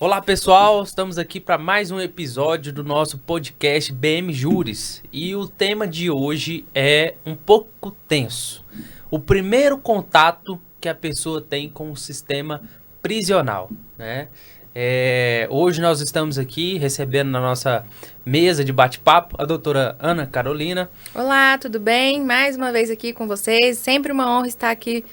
Olá pessoal, estamos aqui para mais um episódio do nosso podcast BM Júris e o tema de hoje é um pouco tenso. O primeiro contato que a pessoa tem com o sistema prisional, né? Hoje nós estamos aqui recebendo na nossa mesa de bate-papo a doutora Ana Carolina. Olá, tudo bem? Mais uma vez aqui com vocês. Sempre uma honra estar aqui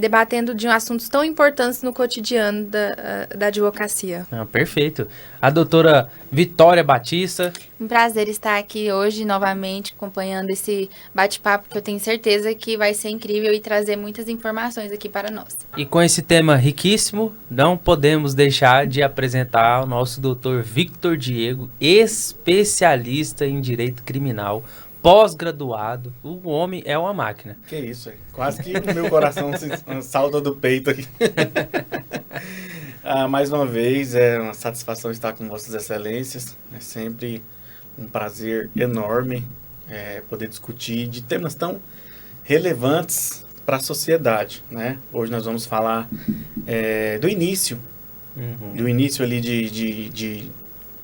debatendo de assuntos tão importantes no cotidiano da advocacia. Perfeito. A doutora Vitória Batista. Um prazer estar aqui hoje novamente acompanhando esse bate-papo que eu tenho certeza que vai ser incrível e trazer muitas informações aqui para nós. E com esse tema riquíssimo, não podemos deixar de apresentar o nosso doutor Victor Diego, especialista em direito criminal, pós-graduado. O homem é uma máquina. Que isso, quase que o meu coração se salta do peito aqui. Mais uma vez, é uma satisfação estar com Vossas Excelências. É sempre um prazer enorme poder discutir de temas tão relevantes para a sociedade, né? Hoje nós vamos falar do início, do início ali de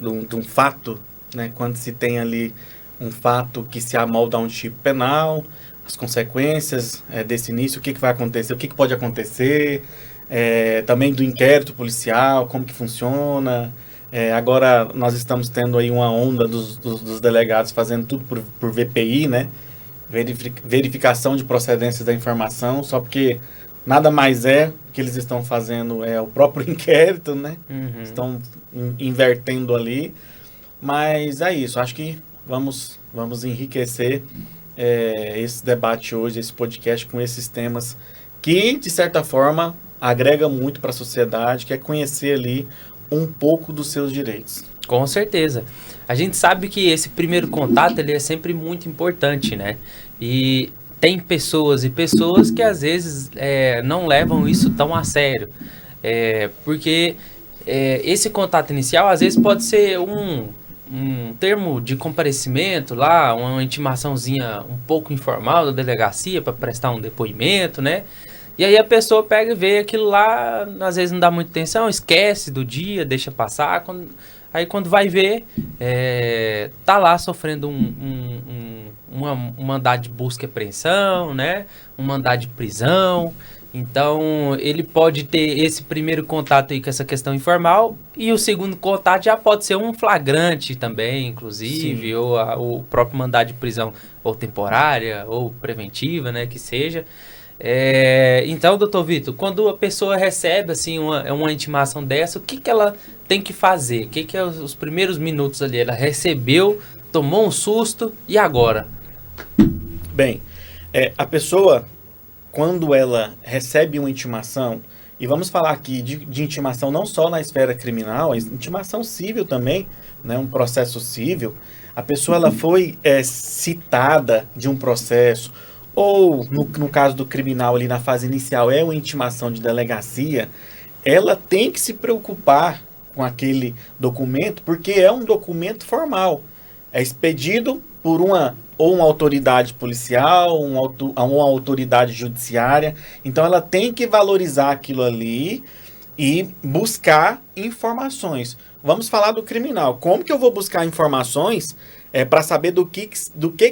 um fato, né? Quando se tem ali um fato que se amolda a um tipo penal, as consequências desse início, o que vai acontecer, o que pode acontecer, também do inquérito policial, como que funciona. Agora nós estamos tendo aí uma onda dos delegados fazendo tudo por VPI, né? Verificação de procedência da informação, só porque nada mais que eles estão fazendo o próprio inquérito, né? Estão invertendo ali. Mas é isso, acho que vamos enriquecer esse debate hoje, esse podcast com esses temas que, de certa forma, agrega muito para a sociedade, que é conhecer ali um pouco dos seus direitos. Com certeza. A gente sabe que esse primeiro contato ele é sempre muito importante, né? E tem pessoas e pessoas que às vezes não levam isso tão a sério. Porque esse contato inicial às vezes pode ser um termo de comparecimento lá, uma intimaçãozinha um pouco informal da delegacia para prestar um depoimento, né? E aí a pessoa pega e vê aquilo lá, às vezes não dá muita atenção, esquece do dia, deixa passar. Aí quando vai ver, tá lá sofrendo um mandado de busca e apreensão, né? Um mandado de prisão. Então, ele pode ter esse primeiro contato aí com essa questão informal e o segundo contato já pode ser um flagrante também, inclusive, sim, ou o próprio mandado de prisão ou temporária ou preventiva, né, que seja. Então, doutor Vitor, quando a pessoa recebe assim uma intimação dessa, o que ela tem que fazer? O que é os primeiros minutos ali? Ela recebeu, tomou um susto e agora? Bem, a pessoa, quando ela recebe uma intimação, e vamos falar aqui de intimação não só na esfera criminal, intimação civil também, né, um processo civil, a pessoa ela foi citada de um processo, ou no caso do criminal ali na fase inicial é uma intimação de delegacia, ela tem que se preocupar com aquele documento, porque é um documento formal, é expedido por uma autoridade policial, uma autoridade judiciária. Então ela tem que valorizar aquilo ali e buscar informações. Vamos falar do criminal. Como que eu vou buscar informações para saber do que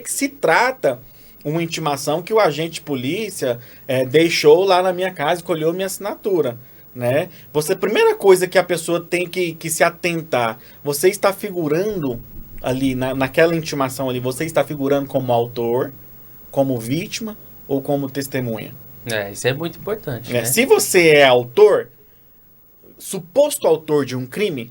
se trata uma intimação que o agente de polícia deixou lá na minha casa e colheu minha assinatura? Né? A primeira coisa que a pessoa tem que se atentar, você está figurando ali naquela intimação ali, você está figurando como autor, como vítima ou como testemunha? Isso é muito importante, né? Se você é autor, suposto autor de um crime,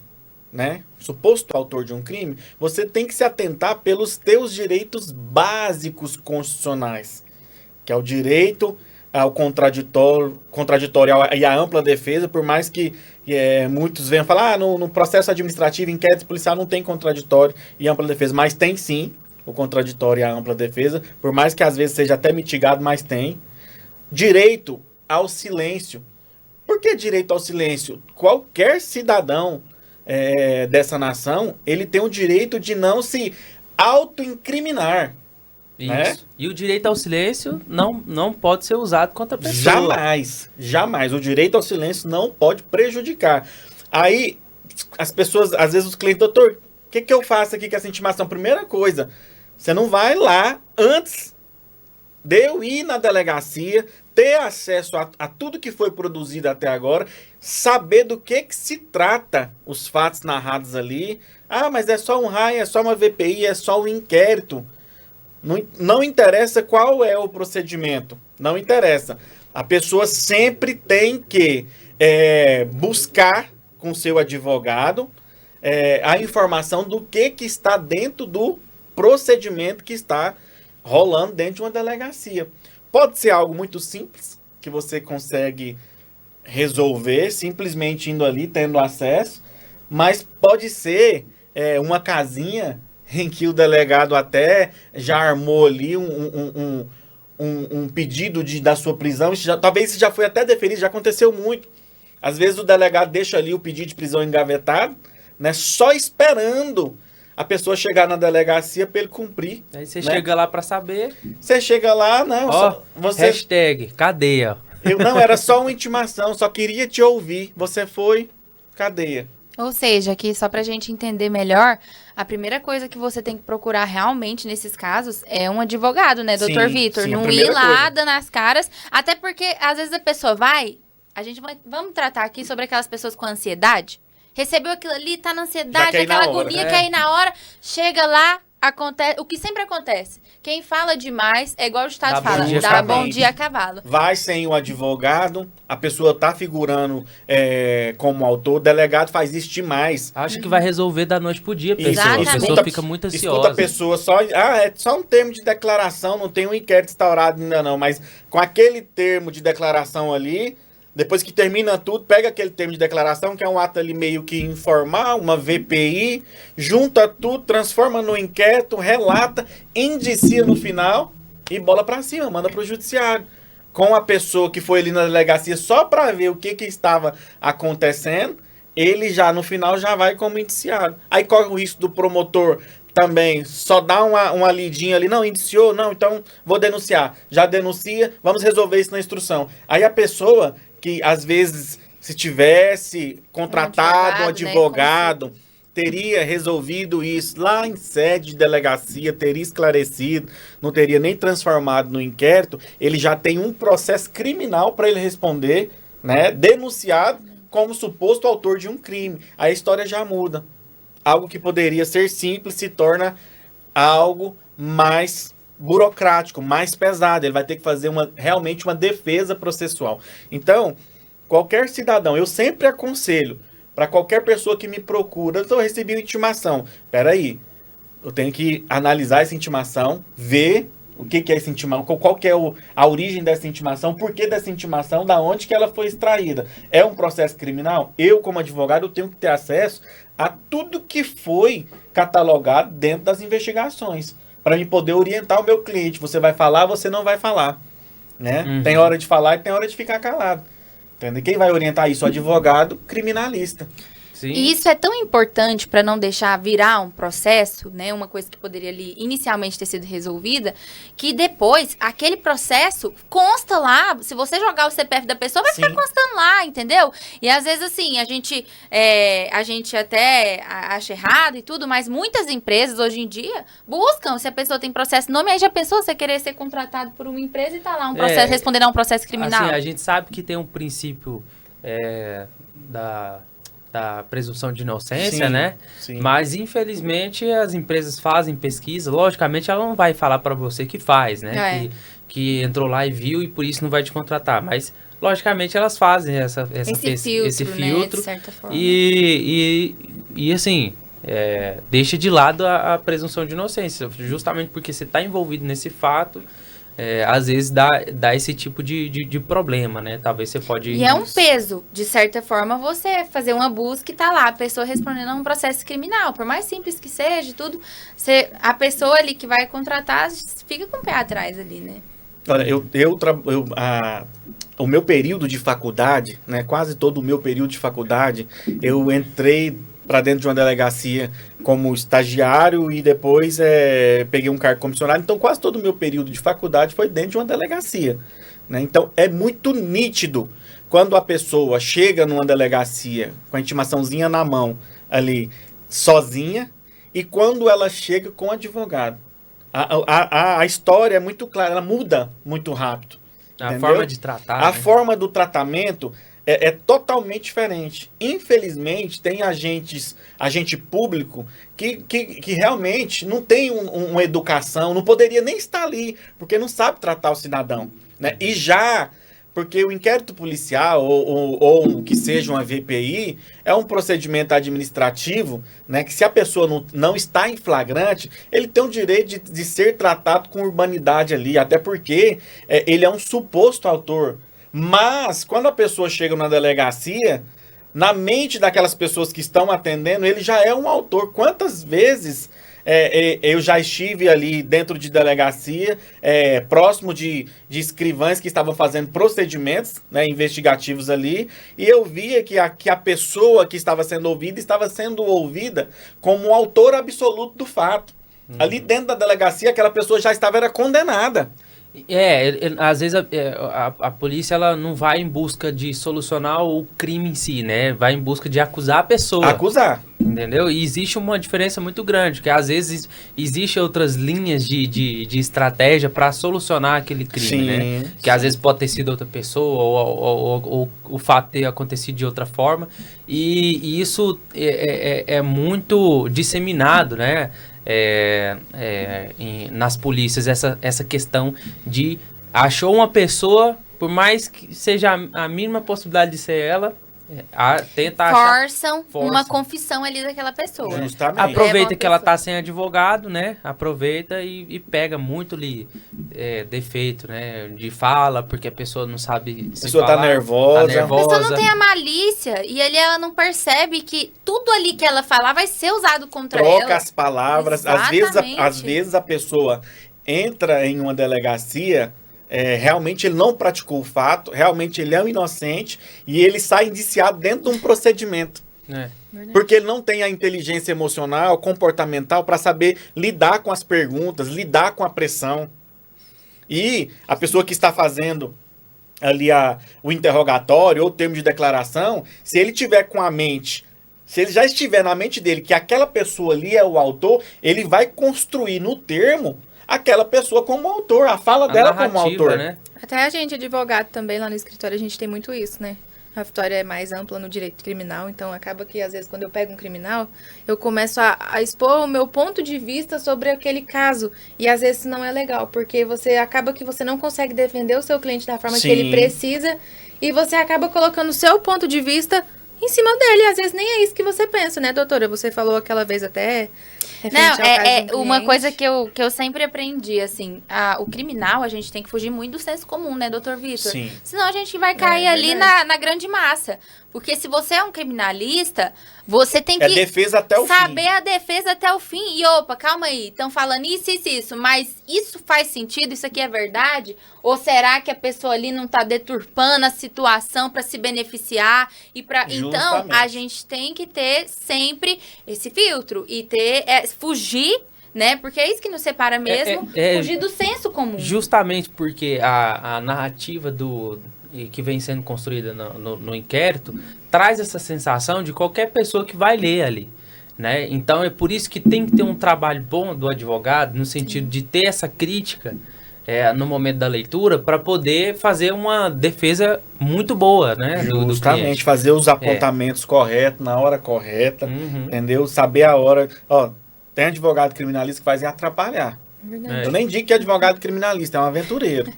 né? Suposto autor de um crime, você tem que se atentar pelos teus direitos básicos constitucionais, que é o direito ao contraditório e à ampla defesa, por mais que muitos venham falar, no processo administrativo, inquérito policial não tem contraditório e ampla defesa, mas tem sim o contraditório e a ampla defesa, por mais que às vezes seja até mitigado, mas tem. Direito ao silêncio. Por que direito ao silêncio? Qualquer cidadão dessa nação, ele tem o direito de não se autoincriminar. Isso. Né? E o direito ao silêncio não pode ser usado contra a pessoa. Jamais. O direito ao silêncio não pode prejudicar. Aí, as pessoas, às vezes os clientes, doutor, o que eu faço aqui com essa intimação? Primeira coisa, você não vai lá antes de eu ir na delegacia, ter acesso a tudo que foi produzido até agora, saber do que se trata os fatos narrados ali. Ah, mas é só um raio, é só uma VPI, é só um inquérito. Não interessa qual é o procedimento, não interessa. A pessoa sempre tem que buscar com seu advogado a informação do que está dentro do procedimento que está rolando dentro de uma delegacia. Pode ser algo muito simples, que você consegue resolver simplesmente indo ali, tendo acesso, mas pode ser uma casinha em que o delegado até já armou ali um pedido da sua prisão, talvez isso já foi até deferido, já aconteceu muito. Às vezes o delegado deixa ali o pedido de prisão engavetado, né, só esperando a pessoa chegar na delegacia para ele cumprir. Aí você né? chega lá para saber. Você chega lá, né? Hashtag, cadeia. Não, era só uma intimação, só queria te ouvir. Você foi, cadeia. Ou seja, aqui só pra gente entender melhor, a primeira coisa que você tem que procurar realmente nesses casos é um advogado, né, doutor Vitor? Sim, não ir lá dando as caras, até porque às vezes a pessoa vamos tratar aqui sobre aquelas pessoas com ansiedade. Recebeu aquilo ali, tá na ansiedade, aquela agonia, quer ir na hora, chega lá, acontece, o que sempre acontece. Quem fala demais, é igual o ditado fala, dá bom dia a cavalo. Vai sem o advogado, a pessoa tá figurando como autor, o delegado faz isso demais. Acho que vai resolver da noite pro dia, pessoa. Exatamente. A pessoa fica muito ansiosa. Escuta a pessoa só, é só um termo de declaração, não tem um inquérito instaurado ainda não, mas com aquele termo de declaração ali, depois que termina tudo, pega aquele termo de declaração, que é um ato ali meio que informal, uma VPI, junta tudo, transforma no inquérito, relata, indicia no final e bola pra cima, manda pro judiciário. Com a pessoa que foi ali na delegacia só pra ver o que estava acontecendo, ele já no final já vai como indiciado. Aí corre o risco do promotor também só dá uma lidinha ali, não, indiciou, não, então vou denunciar. Já denuncia, vamos resolver isso na instrução. Aí a pessoa que às vezes, se tivesse contratado um advogado, né, teria resolvido isso lá em sede de delegacia, teria esclarecido, não teria nem transformado no inquérito, ele já tem um processo criminal para ele responder, né, denunciado como suposto autor de um crime. Aí a história já muda. Algo que poderia ser simples se torna algo mais burocrático, mais pesado. Ele vai ter que fazer realmente uma defesa processual. Então, qualquer cidadão, eu sempre aconselho para qualquer pessoa que me procura, eu recebi uma intimação. Peraí, eu tenho que analisar essa intimação, ver o que é essa intimação, qual que é a origem dessa intimação, por que dessa intimação, da onde que ela foi extraída. É um processo criminal? Eu, como advogado, eu tenho que ter acesso a tudo que foi catalogado dentro das investigações, para me poder orientar o meu cliente. Você vai falar, você não vai falar. Né? Uhum. Tem hora de falar e tem hora de ficar calado. Entendeu? Quem vai orientar isso? O advogado criminalista. Sim. E isso é tão importante para não deixar virar um processo, né, uma coisa que poderia ali inicialmente ter sido resolvida, que depois aquele processo consta lá, se você jogar o CPF da pessoa, vai ficar constando lá, entendeu? E às vezes assim, a gente até acha errado e tudo, mas muitas empresas hoje em dia buscam, se a pessoa tem processo nome, aí já pensou você querer ser contratado por uma empresa e tá lá um processo, respondendo a um processo criminal? Assim, a gente sabe que tem um princípio da presunção de inocência, né? Sim. Mas, infelizmente, as empresas fazem pesquisa. Logicamente, ela não vai falar para você que faz, né? Que entrou lá e viu e por isso não vai te contratar. Mas, logicamente, elas fazem esse filtro, né? De certa forma. E assim, deixa de lado a presunção de inocência. Justamente porque você está envolvido nesse fato, às vezes dá esse tipo de problema, né? Talvez você pode... E é um peso, de certa forma, você fazer uma busca e tá lá, a pessoa respondendo a um processo criminal. Por mais simples que seja, tudo, a pessoa ali que vai contratar fica com o pé atrás ali, né? Olha, o meu período de faculdade, né? Quase todo o meu período de faculdade, eu entrei para dentro de uma delegacia como estagiário e depois peguei um cargo comissionário. Então, quase todo o meu período de faculdade foi dentro de uma delegacia. Né? Então, é muito nítido quando a pessoa chega numa delegacia com a intimaçãozinha na mão ali, sozinha, e quando ela chega com o advogado. A história é muito clara, ela muda muito rápido. A entendeu? forma de tratar. A né? forma do tratamento é totalmente diferente. Infelizmente, tem agente público que realmente não tem uma educação, não poderia nem estar ali, porque não sabe tratar o cidadão. Né? E já, porque o inquérito policial ou que seja uma VPI é um procedimento administrativo, né, que se a pessoa não está em flagrante, ele tem o direito de ser tratado com urbanidade ali, até porque ele é um suposto autor. Mas, quando a pessoa chega na delegacia, na mente daquelas pessoas que estão atendendo, ele já é um autor. Quantas vezes eu já estive ali dentro de delegacia, próximo de escrivães que estavam fazendo procedimentos, né, investigativos ali, e eu via que a pessoa que estava sendo ouvida como um autor absoluto do fato. Ali dentro da delegacia, aquela pessoa já estava condenada. Às vezes a polícia ela não vai em busca de solucionar o crime em si, né? Vai em busca de acusar a pessoa. Acusar. Entendeu? E existe uma diferença muito grande, que às vezes existem outras linhas de estratégia para solucionar aquele crime, sim, né? Que às vezes pode ter sido outra pessoa ou o fato ter acontecido de outra forma. E isso é muito disseminado, né? Nas polícias, essa questão de achou uma pessoa, por mais que seja a mínima possibilidade de ser ela, tenta forçam uma confissão ali daquela pessoa. Justamente. Aproveita que ela tá sem advogado, né? Aproveita e pega muito ali defeito, né? De fala, porque a pessoa não sabe se a pessoa falar, tá nervosa. A pessoa não tem a malícia e ali ela não percebe que tudo ali que ela falar vai ser usado contra ela. Troca as palavras. Às vezes a pessoa entra em uma delegacia, realmente ele não praticou o fato, realmente ele é um inocente e ele sai indiciado dentro de um procedimento. Porque ele não tem a inteligência emocional, comportamental para saber lidar com as perguntas, lidar com a pressão. E a pessoa que está fazendo ali o interrogatório ou o termo de declaração, se ele tiver com a mente, se ele já estiver na mente dele que aquela pessoa ali é o autor, ele vai construir no termo aquela pessoa como autor, a fala dela como autor. Né? Até a gente, advogado, também lá no escritório, a gente tem muito isso, né? A vitória é mais ampla no direito criminal, então acaba que, às vezes, quando eu pego um criminal, eu começo a expor o meu ponto de vista sobre aquele caso. E, às vezes, não é legal, porque acaba que você não consegue defender o seu cliente da forma que ele precisa, e você acaba colocando o seu ponto de vista em cima dele. Às vezes, nem é isso que você pensa, né, doutora? Você falou aquela vez até... Não, uma coisa que eu sempre aprendi, assim, o criminal, a gente tem que fugir muito do senso comum, né, doutor Vitor? Sim. Senão a gente vai cair ali na grande massa. Porque se você é um criminalista, você tem que defesa até o saber fim. a defesa até o fim. E, opa, calma aí, estão falando isso, mas isso faz sentido? Isso aqui é verdade? Ou será que a pessoa ali não está deturpando a situação para se beneficiar? Então, a gente tem que ter sempre esse filtro e fugir, né? Porque é isso que nos separa mesmo, fugir do senso comum. Justamente porque a narrativa que vem sendo construída no inquérito traz essa sensação de qualquer pessoa que vai ler ali, né? Então é por isso que tem que ter um trabalho bom do advogado, no sentido de ter essa crítica no momento da leitura, para poder fazer uma defesa muito boa, né? Justamente, fazer os apontamentos corretos, na hora correta, entendeu? Saber a hora. Ó, tem advogado criminalista que faz atrapalhar. Eu nem digo que é advogado criminalista, é um aventureiro,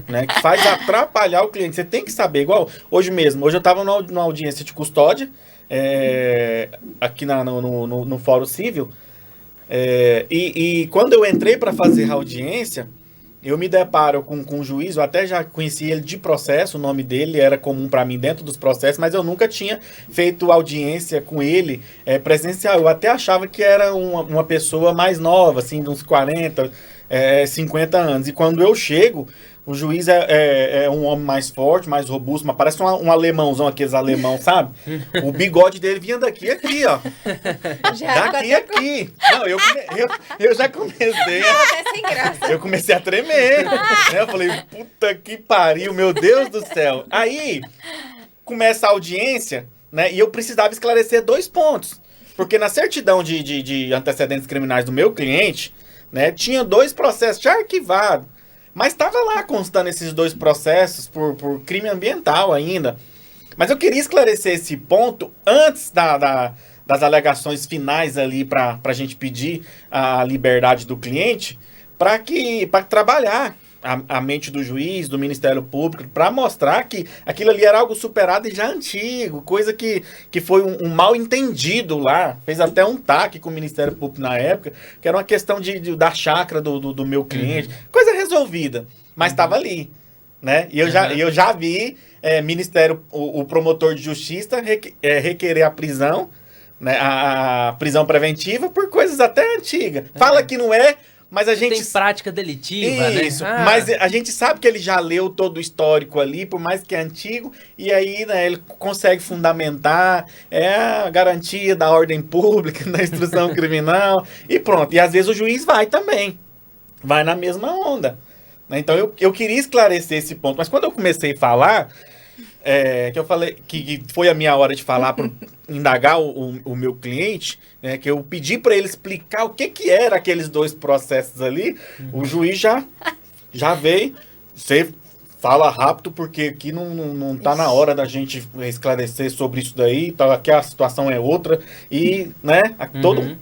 né, que faz atrapalhar o cliente. Você tem que saber, igual hoje mesmo. Hoje eu estava numa audiência de custódia, aqui no Fórum Civil, e quando eu entrei para fazer a audiência, eu me deparo com um juiz. Eu até já conheci ele de processo, o nome dele era comum para mim dentro dos processos, mas eu nunca tinha feito audiência com ele presencial. Eu até achava que era uma pessoa mais nova, assim, de uns 40, 50 anos. E quando eu chego, O juiz é um homem mais forte, mais robusto, mas parece um alemãozão, aqueles alemão, sabe? O bigode dele vinha daqui aqui, ó. Daqui aqui. Não, eu já comecei. Até sem graça. Eu comecei a tremer. Né? Eu falei, puta que pariu, meu Deus do céu. Aí, começa a audiência, né? E eu precisava esclarecer 2 pontos. Porque na certidão de antecedentes criminais do meu cliente, né, tinha 2 processos já arquivados. Mas estava lá constando esses 2 processos por crime ambiental ainda. Mas eu queria esclarecer esse ponto antes das alegações finais ali para a gente pedir a liberdade do cliente, para trabalhar a mente do juiz, do Ministério Público, para mostrar que aquilo ali era algo superado e já antigo, coisa que foi um mal entendido lá. Fez até um TAC com o Ministério Público na época, que era uma questão da chácara do meu cliente. Coisa resolvida, mas estava ali. Né? E eu já vi Ministério, o promotor de justiça requerer a prisão, né? A prisão preventiva por coisas até antigas. Fala que não é, mas a gente... Tem prática delitiva, né? Isso, mas a gente sabe que ele já leu todo o histórico ali, por mais que é antigo, e aí, né, ele consegue fundamentar a garantia da ordem pública, da instrução criminal, e pronto. E às vezes o juiz vai também, vai na mesma onda. Né? Então eu queria esclarecer esse ponto, mas quando eu comecei a falar... que eu falei que foi a minha hora de falar para indagar o meu cliente, né, que eu pedi para ele explicar o que era aqueles 2 processos ali. O juiz já veio. Você fala rápido porque aqui não tá na hora da gente esclarecer sobre isso daí, tá, aqui a situação é outra e, né,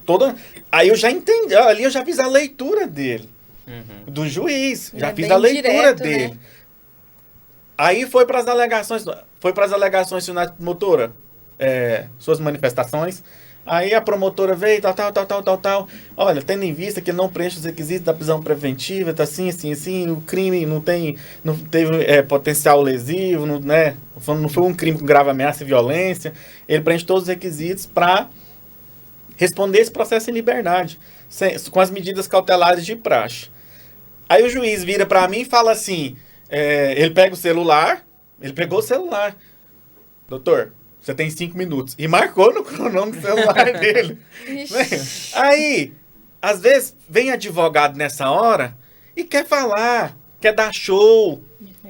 toda aí eu já entendi, ali eu já fiz a leitura dele, do juiz, já fiz a leitura direto, dele. Né? Aí foi para as alegações finais da promotora, suas manifestações. Aí a promotora veio, tal. Olha, tendo em vista que ele não preenche os requisitos da prisão preventiva, tá assim, o crime não teve potencial lesivo, né? Não foi um crime com grave ameaça e violência. Ele preenche todos os requisitos para responder esse processo em liberdade, com as medidas cautelares de praxe. Aí o juiz vira para mim e fala assim... ele pegou o celular. Doutor, você tem 5 minutos. E marcou no cronômetro do celular dele. Aí, às vezes, vem advogado nessa hora e quer falar, quer dar show,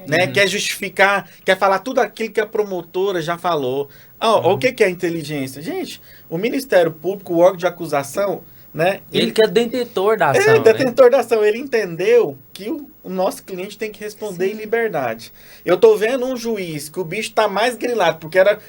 né? Quer justificar, quer falar tudo aquilo que a promotora já falou. O que é inteligência? Gente, o Ministério Público, o órgão de acusação... Né? Ele que é detentor da ação. Detentor da ação. Ele entendeu que o nosso cliente tem que responder em liberdade. Eu tô vendo um juiz que o bicho tá mais grilado, porque era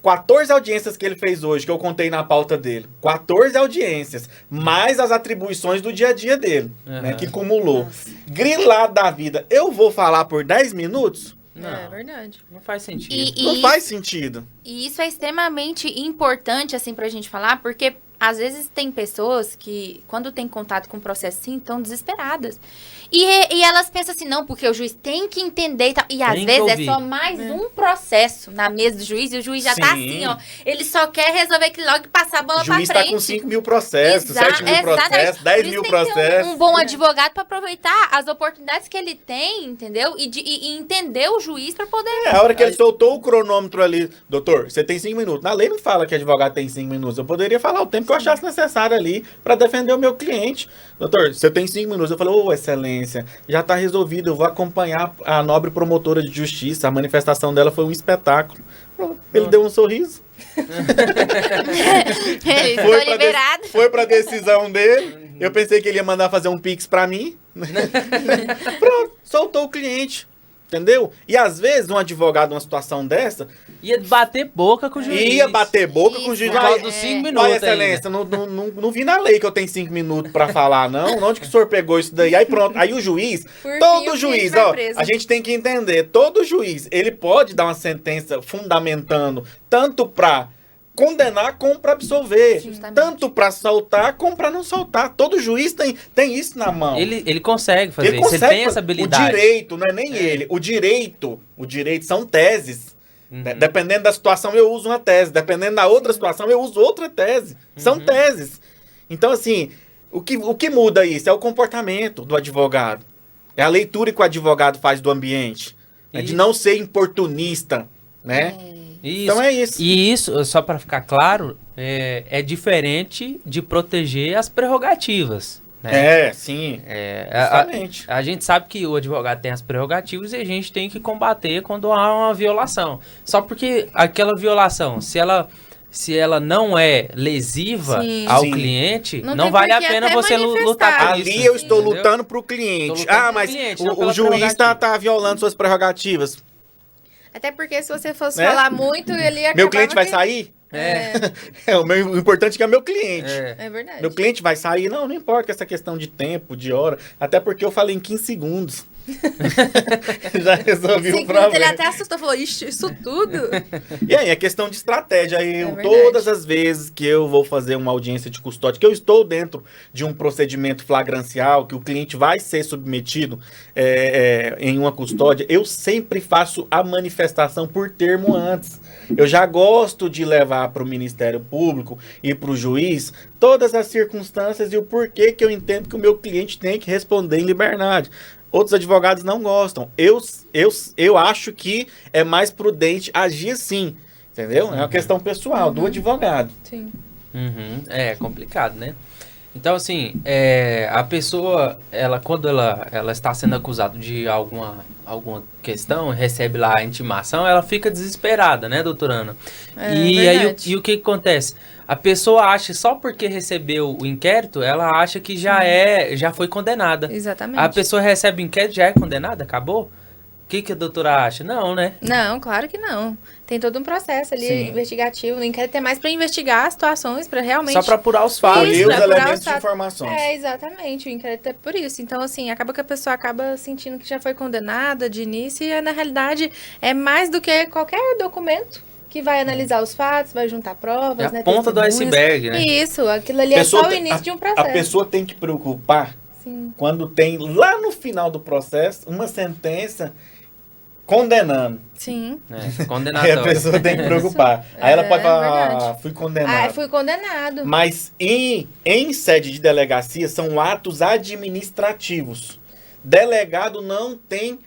14 audiências que ele fez hoje, que eu contei na pauta dele. 14 audiências, mais as atribuições do dia a dia dele, né, que cumulou. Grilado da vida. Eu vou falar por 10 minutos? Não, é verdade. Não faz sentido. Não faz sentido. E isso é extremamente importante, assim, pra gente falar, porque às vezes tem pessoas que, quando tem contato com o processo assim, estão desesperadas. E elas pensam assim, não, porque o juiz tem que entender e tal. E às vezes é só mais um processo na mesa do juiz, e o juiz já tá assim, ó. Ele só quer resolver aquilo logo e passar a bola pra frente. O juiz tá com 5 mil processos, 7 mil processos, 10 mil processos. Um bom advogado pra aproveitar as oportunidades que ele tem, entendeu? E entender o juiz pra poder... A hora que ele soltou o cronômetro ali, doutor, você tem 5 minutos. Na lei não fala que advogado tem 5 minutos. Eu poderia falar o tempo que eu achasse necessário ali pra defender o meu cliente. Doutor, você tem 5 minutos. Eu falei, excelência, já está resolvido, eu vou acompanhar a nobre promotora de justiça, a manifestação dela foi um espetáculo. Ele deu um sorriso. Ele foi liberado. Foi para a decisão dele, eu pensei que ele ia mandar fazer um pix para mim. Pronto, soltou o cliente. Entendeu? E às vezes um advogado numa situação dessa... Ia bater boca com o juiz. Ia bater boca com o juiz. Por causa dos 5 minutos. Olha, excelência, não vi na lei que eu tenho 5 minutos pra falar, não. Onde que o senhor pegou isso daí? Aí pronto. Aí o juiz, todo juiz, a gente tem que entender, todo juiz, ele pode dar uma sentença fundamentando tanto pra condenar como para absolver. Justamente. Tanto para soltar como para não soltar. Todo juiz tem isso na mão. Ele consegue fazer isso. Ele tem essa habilidade. O direito, não é nem ele. O direito são teses. Dependendo da situação, eu uso uma tese. Dependendo da outra situação, eu uso outra tese. São teses. Então, assim, o que muda isso é o comportamento do advogado. É a leitura que o advogado faz do ambiente. Né? De não ser importunista, né? Isso. Então é isso. E isso, só para ficar claro, é diferente de proteger as prerrogativas. Né? Sim. Justamente. A gente sabe que o advogado tem as prerrogativas e a gente tem que combater quando há uma violação. Só porque aquela violação, se ela não é lesiva ao cliente, não vale a pena você lutar por isso. Ali eu estou lutando para o cliente. Mas o juiz tá violando suas prerrogativas. Até porque se você fosse falar muito, ele ia Meu cliente vai sair? O importante é que é meu cliente. É verdade. Meu cliente vai sair? Não importa essa questão de tempo, de hora. Até porque eu falei em 15 segundos. Já resolvi o problema. Ele até assustou, falou, isso tudo? E aí, é questão de estratégia. Todas as vezes que eu vou fazer uma audiência de custódia, que eu estou dentro de um procedimento flagrancial, que o cliente vai ser submetido em uma custódia, eu sempre faço a manifestação por termo antes. Eu já gosto de levar para o Ministério Público e para o juiz todas as circunstâncias e o porquê que eu entendo que o meu cliente tem que responder em liberdade. Outros advogados não gostam. Eu acho que é mais prudente agir assim, entendeu? É uma questão pessoal do advogado. Sim. É complicado, né? Então, assim, a pessoa, quando ela está sendo acusada de alguma questão, recebe lá a intimação, ela fica desesperada, né, doutora Ana? E o que acontece? A pessoa acha, só porque recebeu o inquérito, ela acha que já foi condenada. Exatamente. A pessoa recebe o inquérito, já é condenada? Acabou? O que a doutora acha? Não, né? Não, claro que não. Tem todo um processo ali investigativo. O inquérito é mais para investigar as situações, para realmente... Só para apurar os fatos. Colher os elementos de informações. Exatamente. O inquérito é por isso. Então, assim, acaba que a pessoa acaba sentindo que já foi condenada de início e, na realidade, é mais do que qualquer documento que vai analisar os fatos, vai juntar provas, né? A ponta do iceberg, né? Isso. Aquilo ali é só o início de um processo. A pessoa tem que preocupar quando tem, lá no final do processo, uma sentença condenando. Sim. Condenatório. Aí a pessoa tem que preocupar. Aí ela pode falar, fui condenado. Fui condenado. Mas em sede de delegacia são atos administrativos. Delegado não tem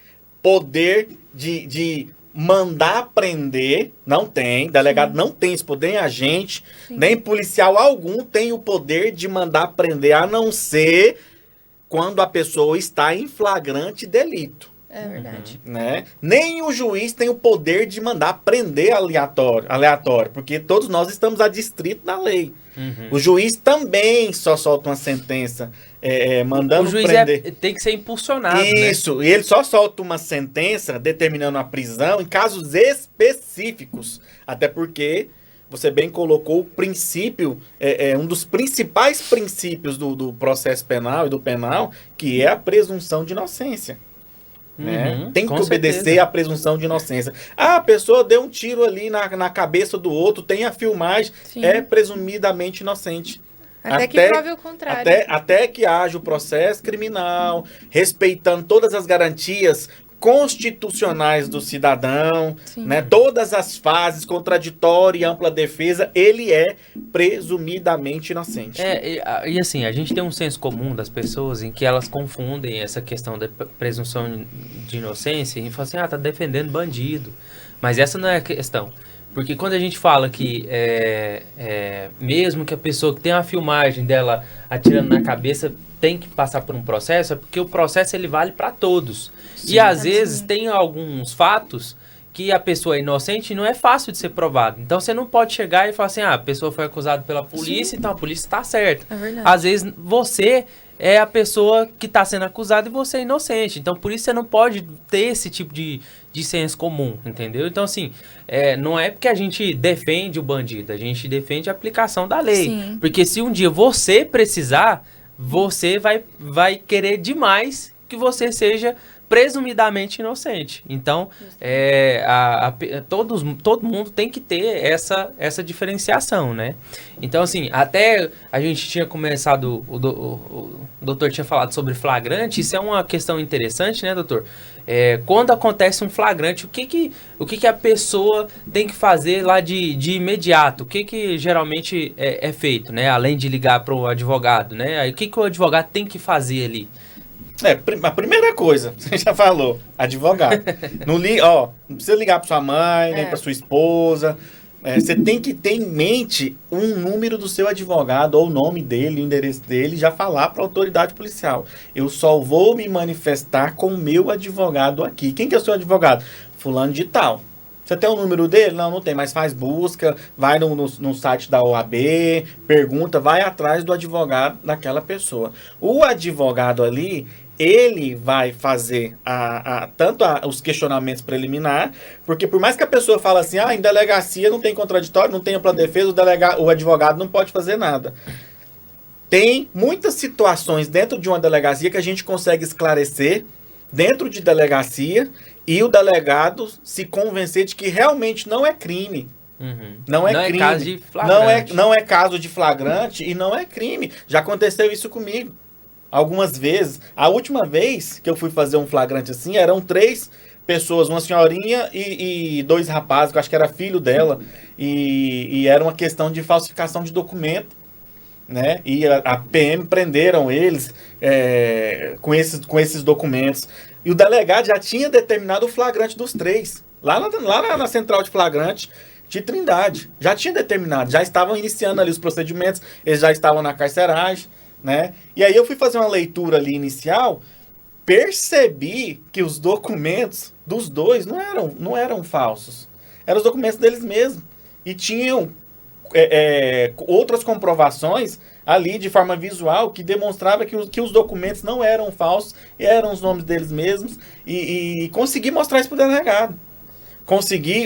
poder de mandar prender, não tem. Delegado não tem esse poder, nem agente, nem policial algum tem o poder de mandar prender, a não ser quando a pessoa está em flagrante delito. É verdade. Né? Nem o juiz tem o poder de mandar prender aleatório, porque todos nós estamos adstritos na lei. O juiz também só solta uma sentença mandando prender. O juiz tem que ser impulsionado, Isso, e ele só solta uma sentença determinando a prisão em casos específicos. Até porque, você bem colocou, o princípio, um dos principais princípios do processo penal e do penal, que é a presunção de inocência. Né? Tem que obedecer à presunção de inocência. A pessoa deu um tiro ali na cabeça do outro, tem a filmagem, é presumidamente inocente. Até que prove o contrário. Até que haja o processo criminal, respeitando todas as garantias constitucionais do cidadão, né? Todas as fases, contraditória e ampla defesa, ele é presumidamente inocente. E assim, a gente tem um senso comum das pessoas em que elas confundem essa questão da presunção de inocência e falam assim, tá defendendo bandido. Mas essa não é a questão. Porque quando a gente fala que mesmo que a pessoa que tem uma filmagem dela atirando na cabeça tem que passar por um processo, é porque o processo ele vale para todos. E às vezes tem alguns fatos que a pessoa é inocente e não é fácil de ser provado. Então você não pode chegar e falar assim, a pessoa foi acusada pela polícia, então a polícia está certa. É verdade. Às vezes você é a pessoa que está sendo acusada e você é inocente. Então por isso você não pode ter esse tipo de senso comum, entendeu? Então assim, não é porque a gente defende o bandido, a gente defende a aplicação da lei. Sim. Porque se um dia você precisar, você vai querer demais que você seja presumidamente inocente. Então, todo mundo tem que ter essa diferenciação, né? Então, assim, até a gente tinha começado, o doutor tinha falado sobre flagrante, isso é uma questão interessante, né, doutor? Quando acontece um flagrante, o que a pessoa tem que fazer lá de imediato? O que geralmente é feito, né? Além de ligar para o advogado, né? Aí, o que o advogado tem que fazer ali? A primeira coisa, você já falou, advogado. Não precisa ligar para sua mãe, nem para sua esposa. Você tem que ter em mente um número do seu advogado, ou o nome dele, o endereço dele, já falar para a autoridade policial. Eu só vou me manifestar com o meu advogado aqui. Quem que é o seu advogado? Fulano de tal. Você tem o número dele? Não tem, mas faz busca, vai no site da OAB, pergunta, vai atrás do advogado daquela pessoa. O advogado ali, ele vai fazer os questionamentos preliminares, porque por mais que a pessoa fale assim, em delegacia não tem contraditório, não tem ampla defesa, o advogado não pode fazer nada. Tem muitas situações dentro de uma delegacia que a gente consegue esclarecer dentro de delegacia e o delegado se convencer de que realmente não é crime. Uhum. Não é crime. Caso de flagrante. Não é caso de flagrante e não é crime. Já aconteceu isso comigo. Algumas vezes. A última vez que eu fui fazer um flagrante assim, eram 3 pessoas, uma senhorinha e 2 rapazes, que eu acho que era filho dela. E era uma questão de falsificação de documento. Né? E a PM prenderam eles com esses documentos. E o delegado já tinha determinado o flagrante dos 3. Lá na central de flagrante de Trindade. Já tinha determinado. Já estavam iniciando ali os procedimentos. Eles já estavam na carceragem. Né? E aí eu fui fazer uma leitura ali inicial, percebi que os documentos dos 2 não eram falsos. Eram os documentos deles mesmos. E tinham outras comprovações ali de forma visual que demonstrava que os documentos não eram falsos, eram os nomes deles mesmos. E consegui mostrar isso para o delegado.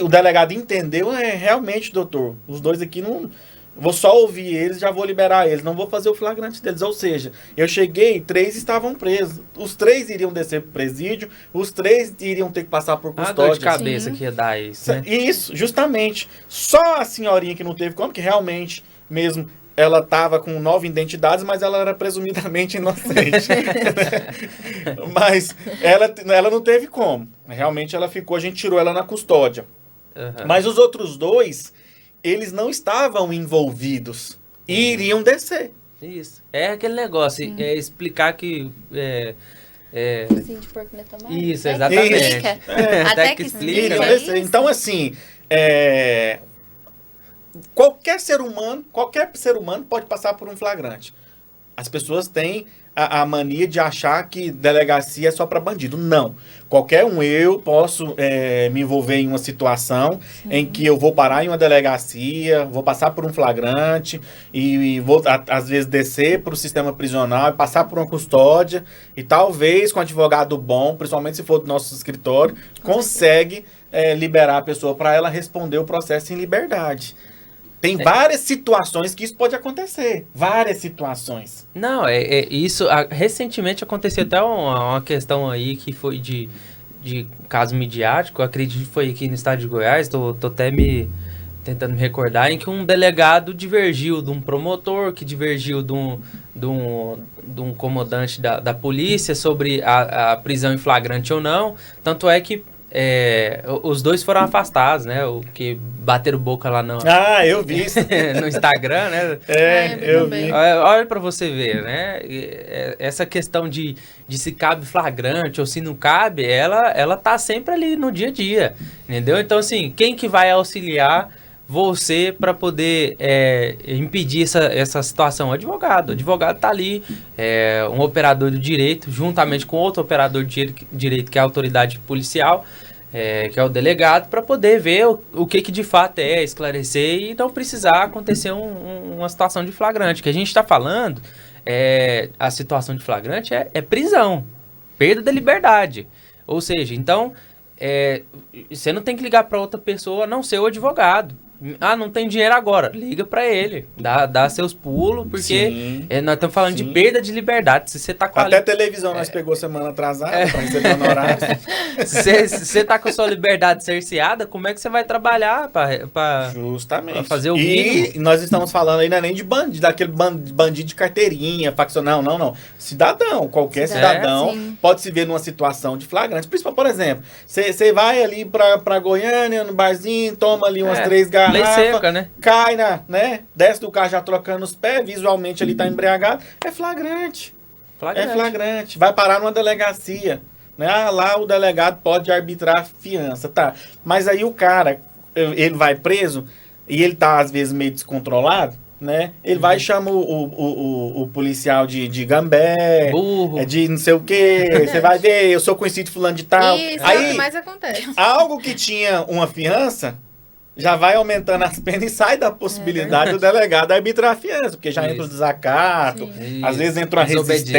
O delegado entendeu, realmente, doutor, os 2 aqui não... Vou só ouvir eles, já vou liberar eles. Não vou fazer o flagrante deles. Ou seja, eu cheguei, 3 estavam presos. Os 3 iriam descer pro presídio. Os 3 iriam ter que passar por custódia. A dor de cabeça que ia dar isso, né? Isso, justamente. Só a senhorinha que não teve como, que realmente mesmo ela estava com 9 identidades, mas ela era presumidamente inocente. Mas ela não teve como. Realmente ela ficou, a gente tirou ela na custódia. Uhum. Mas os outros 2... eles não estavam envolvidos e iriam descer. Isso. É aquele negócio, explicar que... Sim, de porco não é tomar. Isso, exatamente. Até que explica. Então, assim, qualquer ser humano pode passar por um flagrante. As pessoas têm a mania de achar que delegacia é só para bandido. Não. Qualquer um, eu posso me envolver em uma situação em que eu vou parar em uma delegacia, vou passar por um flagrante e vou, às vezes, descer para o sistema prisional, passar por uma custódia e talvez com um advogado bom, principalmente se for do nosso escritório, consegue liberar a pessoa para ela responder o processo em liberdade. Tem várias situações que isso pode acontecer. Várias situações. Não, isso. Recentemente aconteceu até uma questão aí que foi de caso midiático. Acredito que foi aqui no estado de Goiás. Tô até tentando me recordar. Em que um delegado divergiu de um promotor, que divergiu de um comandante da polícia sobre a prisão em flagrante ou não. Tanto é que os 2 foram afastados, né? O que bateram boca lá eu vi isso. no Instagram, né? Eu vi. Olha pra você ver, né? Essa questão de se cabe flagrante ou se não cabe, ela tá sempre ali no dia a dia, entendeu? Então, assim, quem que vai auxiliar você para poder impedir essa situação? O advogado. O advogado tá ali, um operador do direito, juntamente com outro operador de direito, que é a autoridade policial, que é o delegado, para poder ver o que de fato esclarecer e não precisar acontecer uma situação de flagrante. O que a gente está falando, a situação de flagrante é prisão, perda da liberdade. Ou seja, então, você não tem que ligar para outra pessoa a não ser o advogado. Não tem dinheiro agora. Liga pra ele. Dá seus pulos, porque nós estamos falando de perda de liberdade. Se você tá com Até televisão nós pegou semana atrasada pra receber honorários. Se você tá com a sua liberdade cerceada, como é que você vai trabalhar pra Justamente. Pra fazer o mínimo? E nós estamos falando aí, não é nem de bandido, daquele bandido de carteirinha, faccional, não. Cidadão, qualquer cidadão pode se ver numa situação de flagrante. Principalmente, por exemplo, você vai ali pra Goiânia, no barzinho, toma ali umas 3 garrafas. Lei seca, né? Cai desce do carro já trocando os pés, visualmente ele tá embriagado, é flagrante. Flagrante. É flagrante. Vai parar numa delegacia. Né? Ah, lá o delegado pode arbitrar fiança, tá. Mas aí o cara, ele vai preso e ele tá, às vezes, meio descontrolado, né? Ele vai e chama o policial de gambé, Burro. de não sei o quê. Você vai ver, eu sou conhecido de fulano de tal. Isso é o Aí, que mais acontece. algo que tinha uma fiança, já vai aumentando as penas e sai da possibilidade do delegado arbitrar a fiança, porque já entra o Isso. desacato, Isso. às vezes entra uma Desobediência.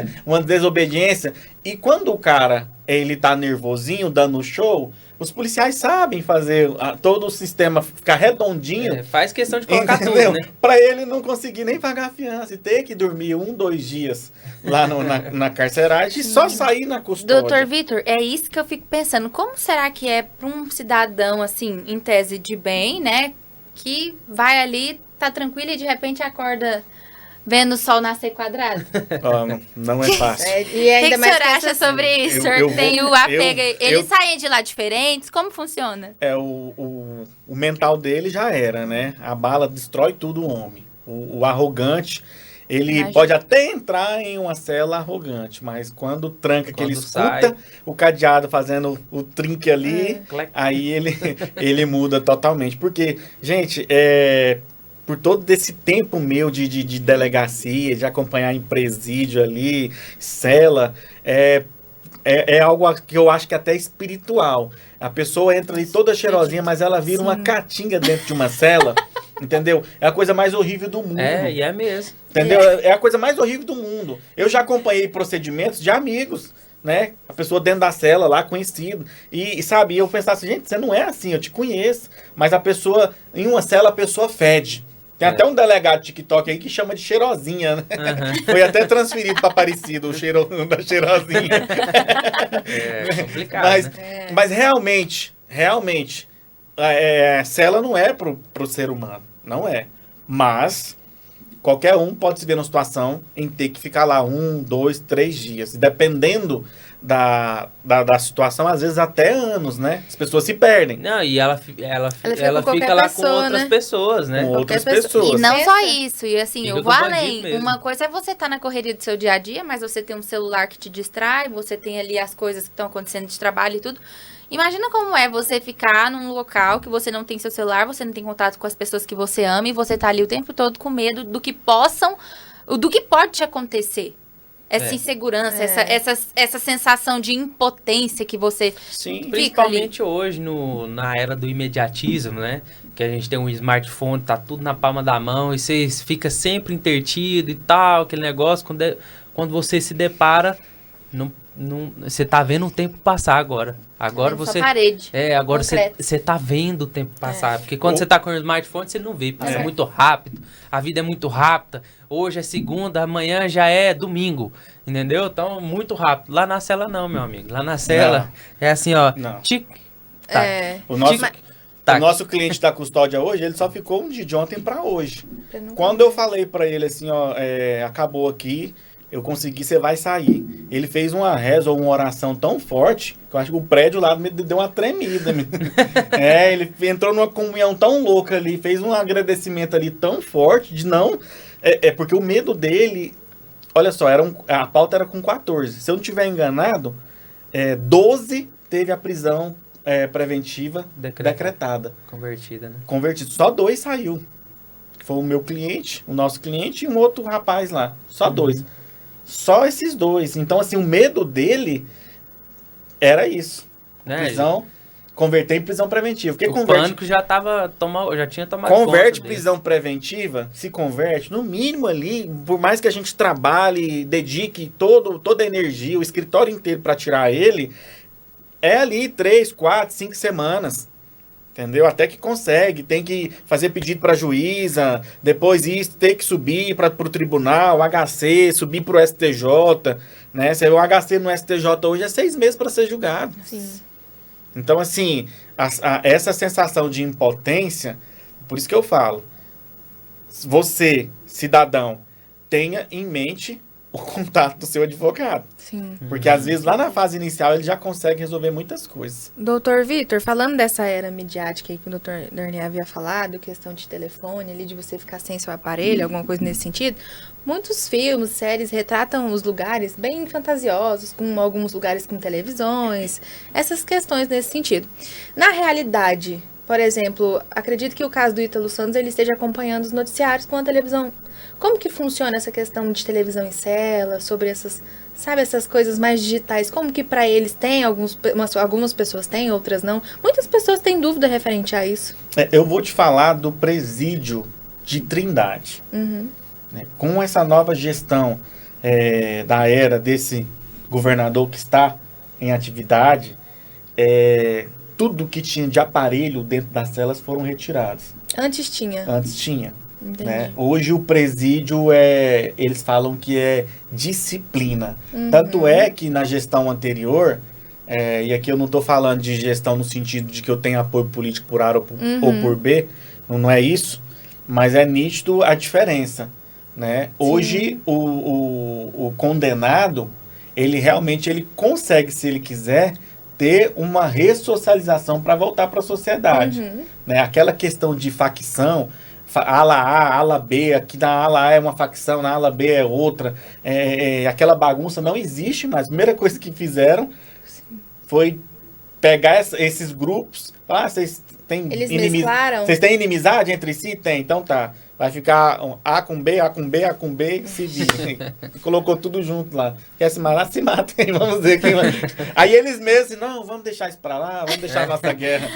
resistência, uma desobediência. E quando o cara, ele tá nervosinho, dando show, os policiais sabem fazer todo o sistema ficar redondinho. Faz questão de colocar Entendeu? tudo, né? Pra ele não conseguir nem pagar a fiança e ter que dormir 2 dias lá na carceragem e só sair na custódia. Doutor Vitor, é isso que eu fico pensando. Como será que é para um cidadão, assim, em tese de bem, né? Que vai ali, tá tranquilo e de repente acorda vendo o sol nascer quadrado? Ó, não é fácil. E O que ainda o mais senhor que acha essas- sobre isso? O senhor eu tem vou- o apego. eu- Eles saem de lá diferentes? Como funciona? O mental dele já era, né? A bala destrói tudo o homem. O arrogante, ele Imagina. pode até entrar em uma cela arrogante, mas quando tranca, que ele Quando escuta sai. o cadeado fazendo o trinque ali, Clec. aí ele muda totalmente. Porque, gente, por todo esse tempo meu de delegacia, de acompanhar em presídio ali, cela, é algo que eu acho que até espiritual. A pessoa entra ali toda cheirosinha, mas ela vira uma caatinga dentro de uma cela, entendeu? É a coisa mais horrível do mundo. E é mesmo. Entendeu? É a coisa mais horrível do mundo. Eu já acompanhei procedimentos de amigos, né? A pessoa dentro da cela lá, conhecido. E sabe, eu pensava assim, gente, você não é assim, eu te conheço. Mas a pessoa, em uma cela, a pessoa fede. Tem até um delegado de TikTok aí que chama de cheirosinha, né? Foi até transferido para Aparecido, o cheiro da cheirosinha. É complicado, Mas, né? mas realmente, cela não é pro ser humano. Não é. Mas qualquer um pode se ver numa situação em ter que ficar lá 1, 2, 3 dias. E dependendo da situação, às vezes até anos, né? As pessoas se perdem. Não, e ela fica com fica qualquer lá pessoa, com outras né? pessoas, né? Com outras Qualquer pessoa. pessoas. E não Essa- só isso, e assim, Fica eu do vou bandido além. mesmo. Uma coisa é você estar na correria do seu dia a dia, mas você tem um celular que te distrai, você tem ali as coisas que estão acontecendo de trabalho e tudo. Imagina como é você ficar num local que você não tem seu celular, você não tem contato com as pessoas que você ama e você tá ali o tempo todo com medo do que pode te acontecer. Essa insegurança, essa sensação de impotência que você Sim. Principalmente hoje, na era do imediatismo, né? Que a gente tem um smartphone, tá tudo na palma da mão, e você fica sempre intertido e tal, aquele negócio. Quando você se depara, você tá vendo o tempo passar agora. Agora Sua você... parede. Agora concreto. você tá vendo o tempo passar. Porque quando você tá com o smartphone, você não vê. Passa É. muito rápido. A vida é muito rápida. Hoje é segunda, amanhã já é domingo. Entendeu? Então, muito rápido. Lá na cela não, meu amigo. Lá na cela é assim, ó. Não. Tic, tac. É. O nosso, Tá. o nosso cliente da custódia hoje, ele só ficou de ontem para hoje. Eu não- Quando eu falei para ele assim, ó, acabou aqui, eu consegui, você vai sair. Ele fez uma reza ou uma oração tão forte que eu acho que o prédio lá me deu uma tremida. Ele entrou numa comunhão tão louca ali, fez um agradecimento ali tão forte de não... porque o medo dele... Olha só, a pauta era com 14. Se eu não estiver enganado, 12 teve a prisão preventiva decretada. Convertida, né? Convertido. Só 2 saiu. Que foi o meu cliente, o nosso cliente e um outro rapaz lá. Só 2. Só esses 2. Então, assim, o medo dele era isso. Né? Prisão, converter em prisão preventiva. Porque O pânico já tinha tomado converte conta prisão preventiva, se converte, no mínimo ali, por mais que a gente trabalhe, dedique toda a energia, o escritório inteiro para tirar ele, é ali 3, 4, 5 semanas. Entendeu? Até que consegue, tem que fazer pedido para a juíza, depois isso, ter que subir para o tribunal, HC, subir para o STJ, né? O HC no STJ hoje é 6 meses para ser julgado. Sim. Então, assim, essa sensação de impotência, por isso que eu falo, você, cidadão, tenha em mente o contato do seu advogado. Sim. Porque às vezes lá na fase inicial ele já consegue resolver muitas coisas. Doutor Vitor, falando dessa era midiática aí que o doutor Darney havia falado, questão de telefone, ali de você ficar sem seu aparelho, alguma coisa nesse sentido, muitos filmes, séries retratam os lugares bem fantasiosos, com alguns lugares com televisões, essas questões nesse sentido. Na realidade, por exemplo, acredito que o caso do Ítalo Santos ele esteja acompanhando os noticiários com a televisão. Como que funciona essa questão de televisão em cela, sobre essas, sabe, essas coisas mais digitais? Como que para eles tem, algumas pessoas têm, outras não? Muitas pessoas têm dúvida referente a isso. Eu vou te falar do presídio de Trindade. Uhum. Com essa nova gestão da era desse governador que está em atividade, tudo que tinha de aparelho dentro das celas foram retirados. Antes tinha. Antes tinha. Entendi. Né? Hoje o presídio eles falam que é disciplina. Tanto é que na gestão anterior, e aqui eu não estou falando de gestão no sentido de que eu tenho apoio político por A ou por B, não é isso, mas é nítido a diferença. Né? Hoje o condenado, ele realmente consegue, se ele quiser, ter uma ressocialização para voltar para a sociedade. Né? Aquela questão de facção, ala A, ala B, aqui na ala A é uma facção, na ala B é outra, aquela bagunça não existe mais. A primeira coisa que fizeram foi pegar esses grupos, vocês têm Vocês têm inimizade entre si? Tem, então tá. Vai ficar A com B, A com B, A com B, se vira. Colocou tudo junto lá. Quer se matar? Se mata. Vamos ver quem vai. Aí eles mesmos, não, vamos deixar isso pra lá, vamos deixar a nossa guerra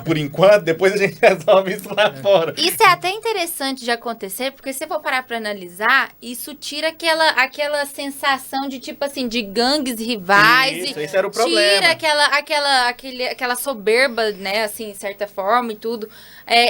por enquanto, depois a gente resolve isso lá fora. Isso é até interessante de acontecer, porque se você for parar pra analisar, isso tira aquela sensação de, tipo assim, de gangues rivais. Esse era o problema. Tira aquela soberba, né, assim, de certa forma e tudo.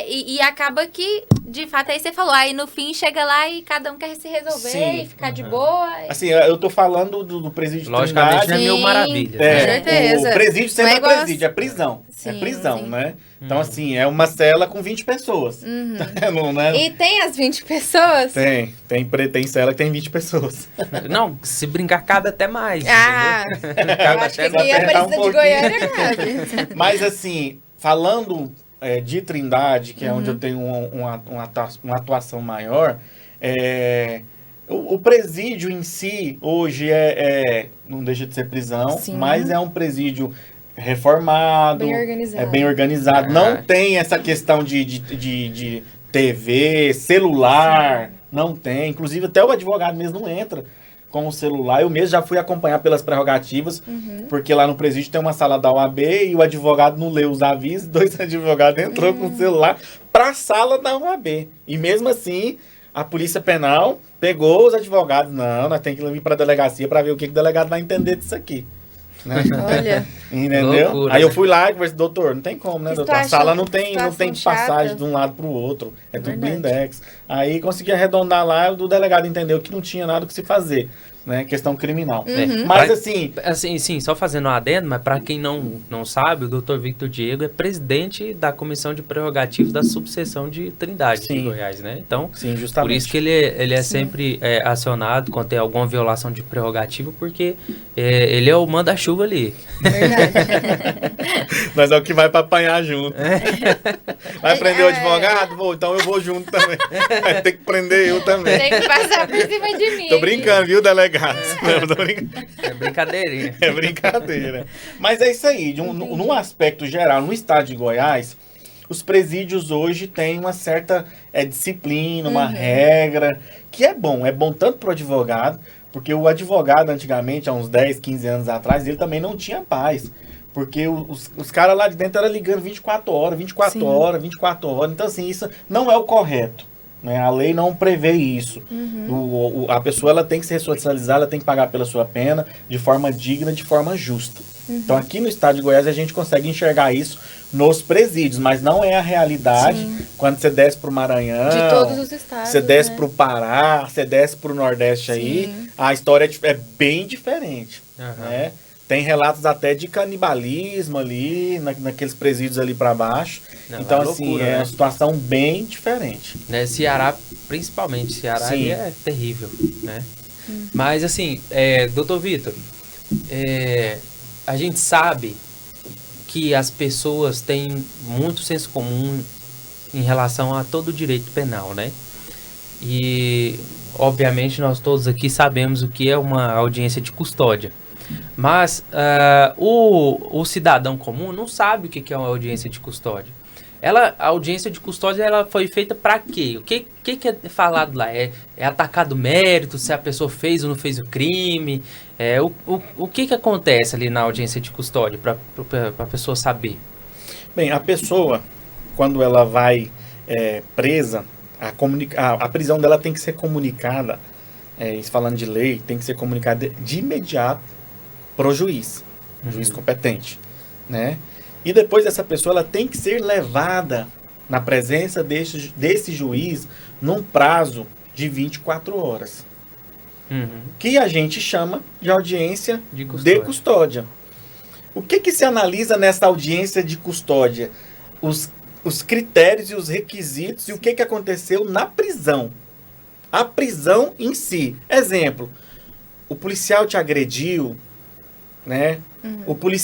E acaba que, de fato, aí você falou, aí no fim chega lá e cada um quer se resolver e ficar de boa. Assim, eu tô falando do presídio de Logicamente Trindade. não é mil maravilhas. Com certeza. O presídio sempre Não é igual presídio, é prisão. Sim, é prisão, sim. né? Então, assim, é uma cela com 20 pessoas. Não, né? E tem as 20 pessoas? Tem cela que tem 20 pessoas. Não, se brincar cabe até mais. Ah, entendeu? eu acho que aqui a apertar um Aparecida de pouquinho. Goiânia cabe. Mas, assim, falando de Trindade, que é onde eu tenho uma atuação maior, o presídio em si, hoje, não deixa de ser prisão, Sim. mas é um presídio reformado, Bem organizado. é bem organizado. Não tem essa questão de TV, celular, não tem. Inclusive, até o advogado mesmo não entra com o celular. Eu mesmo já fui acompanhar pelas prerrogativas, porque lá no presídio tem uma sala da OAB e o advogado não leu os avisos, 2 advogados entrou com o celular para a sala da OAB. E mesmo assim, a Polícia Penal pegou os advogados. Não, nós temos que ir para a delegacia para ver o que o delegado vai entender disso aqui. Né? Olha. Entendeu? Loucura, Aí eu né? fui lá e conversei, doutor, não tem como, né, doutor? A sala não tem situação passagem chata. de um lado pro outro. É tudo Verdade. blindex. Aí consegui arredondar lá, o delegado entendeu que não tinha nada o que se fazer. Né? Questão criminal. Mas assim... Assim, sim, só fazendo um adendo, mas para quem não sabe, o Dr. Victor Diego é presidente da Comissão de Prerrogativos da subseção de Trindade de Sim. Goiás, né? Então, Sim, justamente. por isso que ele é sempre acionado quando tem alguma violação de prerrogativa, porque ele é o manda-chuva ali. Verdade. Mas é o que vai pra apanhar junto. Vai prender o advogado? Vou, então eu vou junto também. Vai ter que prender eu também. Tem que passar por cima de mim. Tô brincando, viu, delegado? Não, tô brincando. É brincadeirinha. É brincadeira. Mas é isso aí. Num aspecto geral, no estado de Goiás, os presídios hoje têm uma certa disciplina, uma regra, que é bom. É bom tanto para o advogado, porque o advogado antigamente, há uns 10, 15 anos atrás, ele também não tinha paz. Porque os caras lá de dentro eram ligando 24 horas, 24 Sim. horas, 24 horas. Então, assim, isso não é o correto. Né? A lei não prevê isso. A pessoa ela tem que se ressocializar, ela tem que pagar pela sua pena de forma digna, de forma justa. Então aqui no estado de Goiás a gente consegue enxergar isso nos presídios, mas não é a realidade. Sim. Quando você desce para o Maranhão, De todos os estados. você desce né? para o Pará, você desce para o Nordeste aí, a história é bem diferente. Aham. Né? Tem relatos até de canibalismo ali, naqueles presídios ali para baixo. Não, Então, é assim, loucura, é né? uma situação bem diferente. Né, Ceará, principalmente, Ceará Sim. aí é terrível, né? Mas assim, doutor Vitor, a gente sabe que as pessoas têm muito senso comum em relação a todo o direito penal, né? E, obviamente, nós todos aqui sabemos o que é uma audiência de custódia. Mas o cidadão comum não sabe o que é uma audiência de custódia. A audiência de custódia ela foi feita para quê? O que é falado lá? É atacado o mérito, se a pessoa fez ou não fez o crime? O que acontece ali na audiência de custódia para a pessoa saber? Bem, a pessoa, quando ela vai presa, a prisão dela tem que ser comunicada, falando de lei, tem que ser comunicada de imediato para o juiz competente, né? E depois essa pessoa ela tem que ser levada na presença desse juiz num prazo de 24 horas. Que a gente chama de audiência de custódia. O que se analisa nessa audiência de custódia? Os critérios e os requisitos e o que aconteceu na prisão. A prisão em si. Exemplo, o policial te agrediu, né?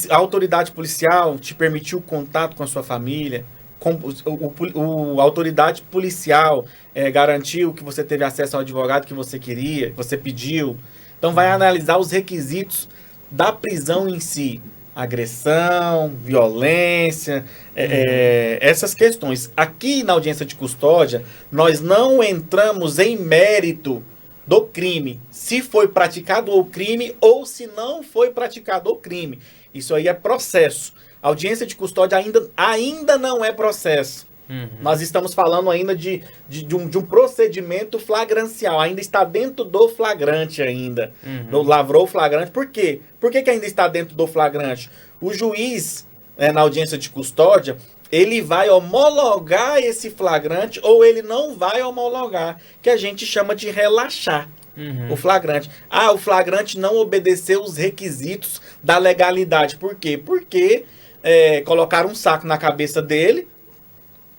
A autoridade policial te permitiu contato com a sua família, a autoridade policial garantiu que você teve acesso ao advogado que você queria, que você pediu. Então vai analisar os requisitos da prisão em si. Agressão, violência, essas questões. Aqui na audiência de custódia, nós não entramos em mérito do crime, se foi praticado o crime ou se não foi praticado o crime. Isso aí é processo. A audiência de custódia ainda não é processo. Nós estamos falando ainda de um procedimento flagrancial. Ainda está dentro do flagrante ainda. Lavrou o flagrante. Por quê? Por que ainda está dentro do flagrante? O juiz, na audiência de custódia, ele vai homologar esse flagrante ou ele não vai homologar, que a gente chama de relaxar o flagrante. O flagrante não obedeceu os requisitos da legalidade. Por quê? Porque colocaram um saco na cabeça dele,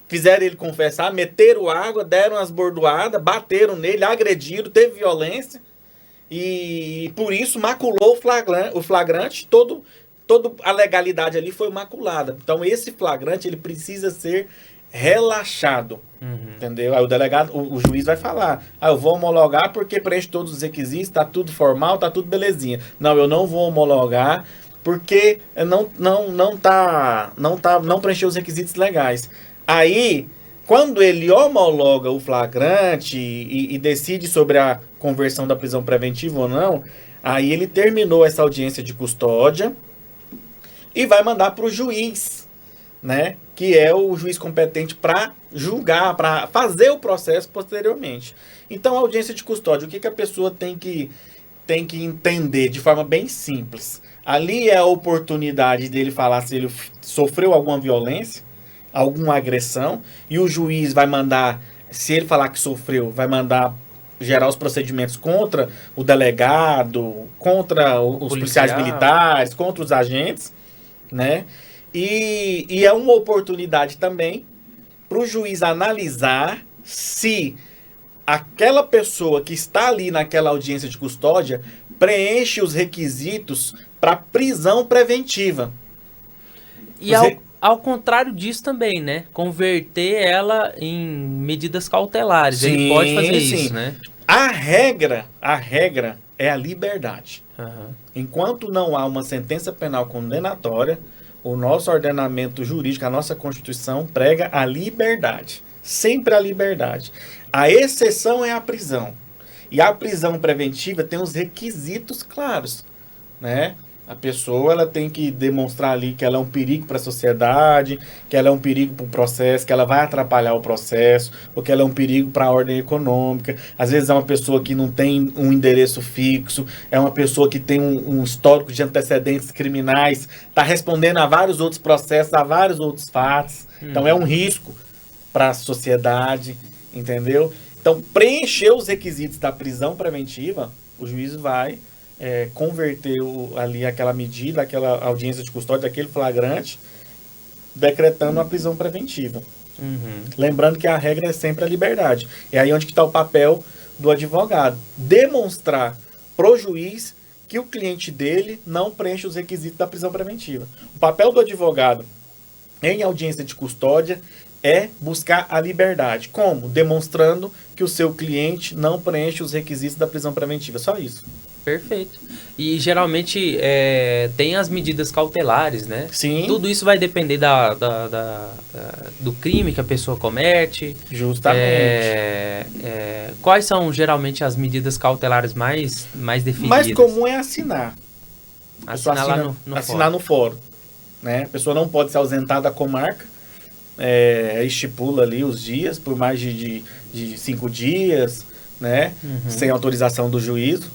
fizeram ele confessar, meteram água, deram as bordoadas, bateram nele, agrediram, teve violência e por isso maculou o flagrante, toda a legalidade ali foi maculada. Então esse flagrante ele precisa ser relaxado, entendeu? Aí o delegado, o juiz vai falar, eu vou homologar porque preenche todos os requisitos, tá tudo formal, tá tudo belezinha. Não, eu não vou homologar porque não preencheu os requisitos legais. Aí, quando ele homologa o flagrante e decide sobre a conversão da prisão preventiva ou não, aí ele terminou essa audiência de custódia e vai mandar para o juiz, né? Que é o juiz competente para julgar, para fazer o processo posteriormente. Então, a audiência de custódia, o que a pessoa tem que entender de forma bem simples? Ali é a oportunidade dele falar se ele sofreu alguma violência, alguma agressão, e o juiz vai mandar, se ele falar que sofreu, vai mandar gerar os procedimentos contra o delegado, contra os policiais militares, contra os agentes, né? E é uma oportunidade também para o juiz analisar se aquela pessoa que está ali naquela audiência de custódia preenche os requisitos para prisão preventiva. E ao contrário disso também, né? Converter ela em medidas cautelares. Ele pode fazer isso, né? A regra é a liberdade. Enquanto não há uma sentença penal condenatória, o nosso ordenamento jurídico, a nossa Constituição, prega a liberdade. Sempre a liberdade. A exceção é a prisão. E a prisão preventiva tem os requisitos claros, né? A pessoa ela tem que demonstrar ali que ela é um perigo para a sociedade, que ela é um perigo para o processo, que ela vai atrapalhar o processo, ou que ela é um perigo para a ordem econômica. Às vezes é uma pessoa que não tem um endereço fixo, é uma pessoa que tem um histórico de antecedentes criminais, está respondendo a vários outros processos, a vários outros fatos. Então é um risco para a sociedade, entendeu? Então, preencher os requisitos da prisão preventiva, o juiz vai converter ali aquela medida, aquela audiência de custódia, aquele flagrante, decretando a prisão preventiva. Lembrando que a regra é sempre a liberdade. É aí onde que está o papel do advogado. Demonstrar pro juiz que o cliente dele não preenche os requisitos da prisão preventiva. O papel do advogado em audiência de custódia é buscar a liberdade. Como? Demonstrando que o seu cliente não preenche os requisitos da prisão preventiva. Só isso. Perfeito. E geralmente tem as medidas cautelares, né? Sim. Tudo isso vai depender do crime que a pessoa comete. Justamente. Quais são geralmente as medidas cautelares mais definidas? Mais comum é assinar. Assinar lá no assinar fórum. no fórum. Né? A pessoa não pode se ausentar da comarca. Estipula ali os dias, por mais de 5 dias, né? Sem autorização do juízo.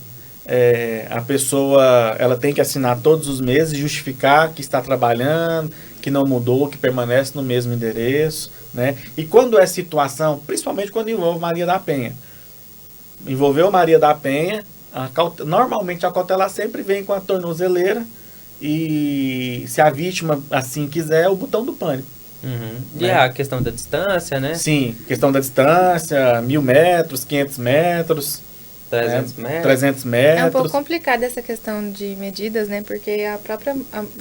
A pessoa ela tem que assinar todos os meses, justificar que está trabalhando, que não mudou, que permanece no mesmo endereço, né? E quando é situação, principalmente quando envolve Maria da Penha. Envolveu Maria da Penha, normalmente a cautelar sempre vem com a tornozeleira e, se a vítima assim quiser, o botão do pânico. E a questão da distância, né? Sim, questão da distância, 1.000 metros, 500 metros... 300 metros. É um pouco complicado essa questão de medidas, né? Porque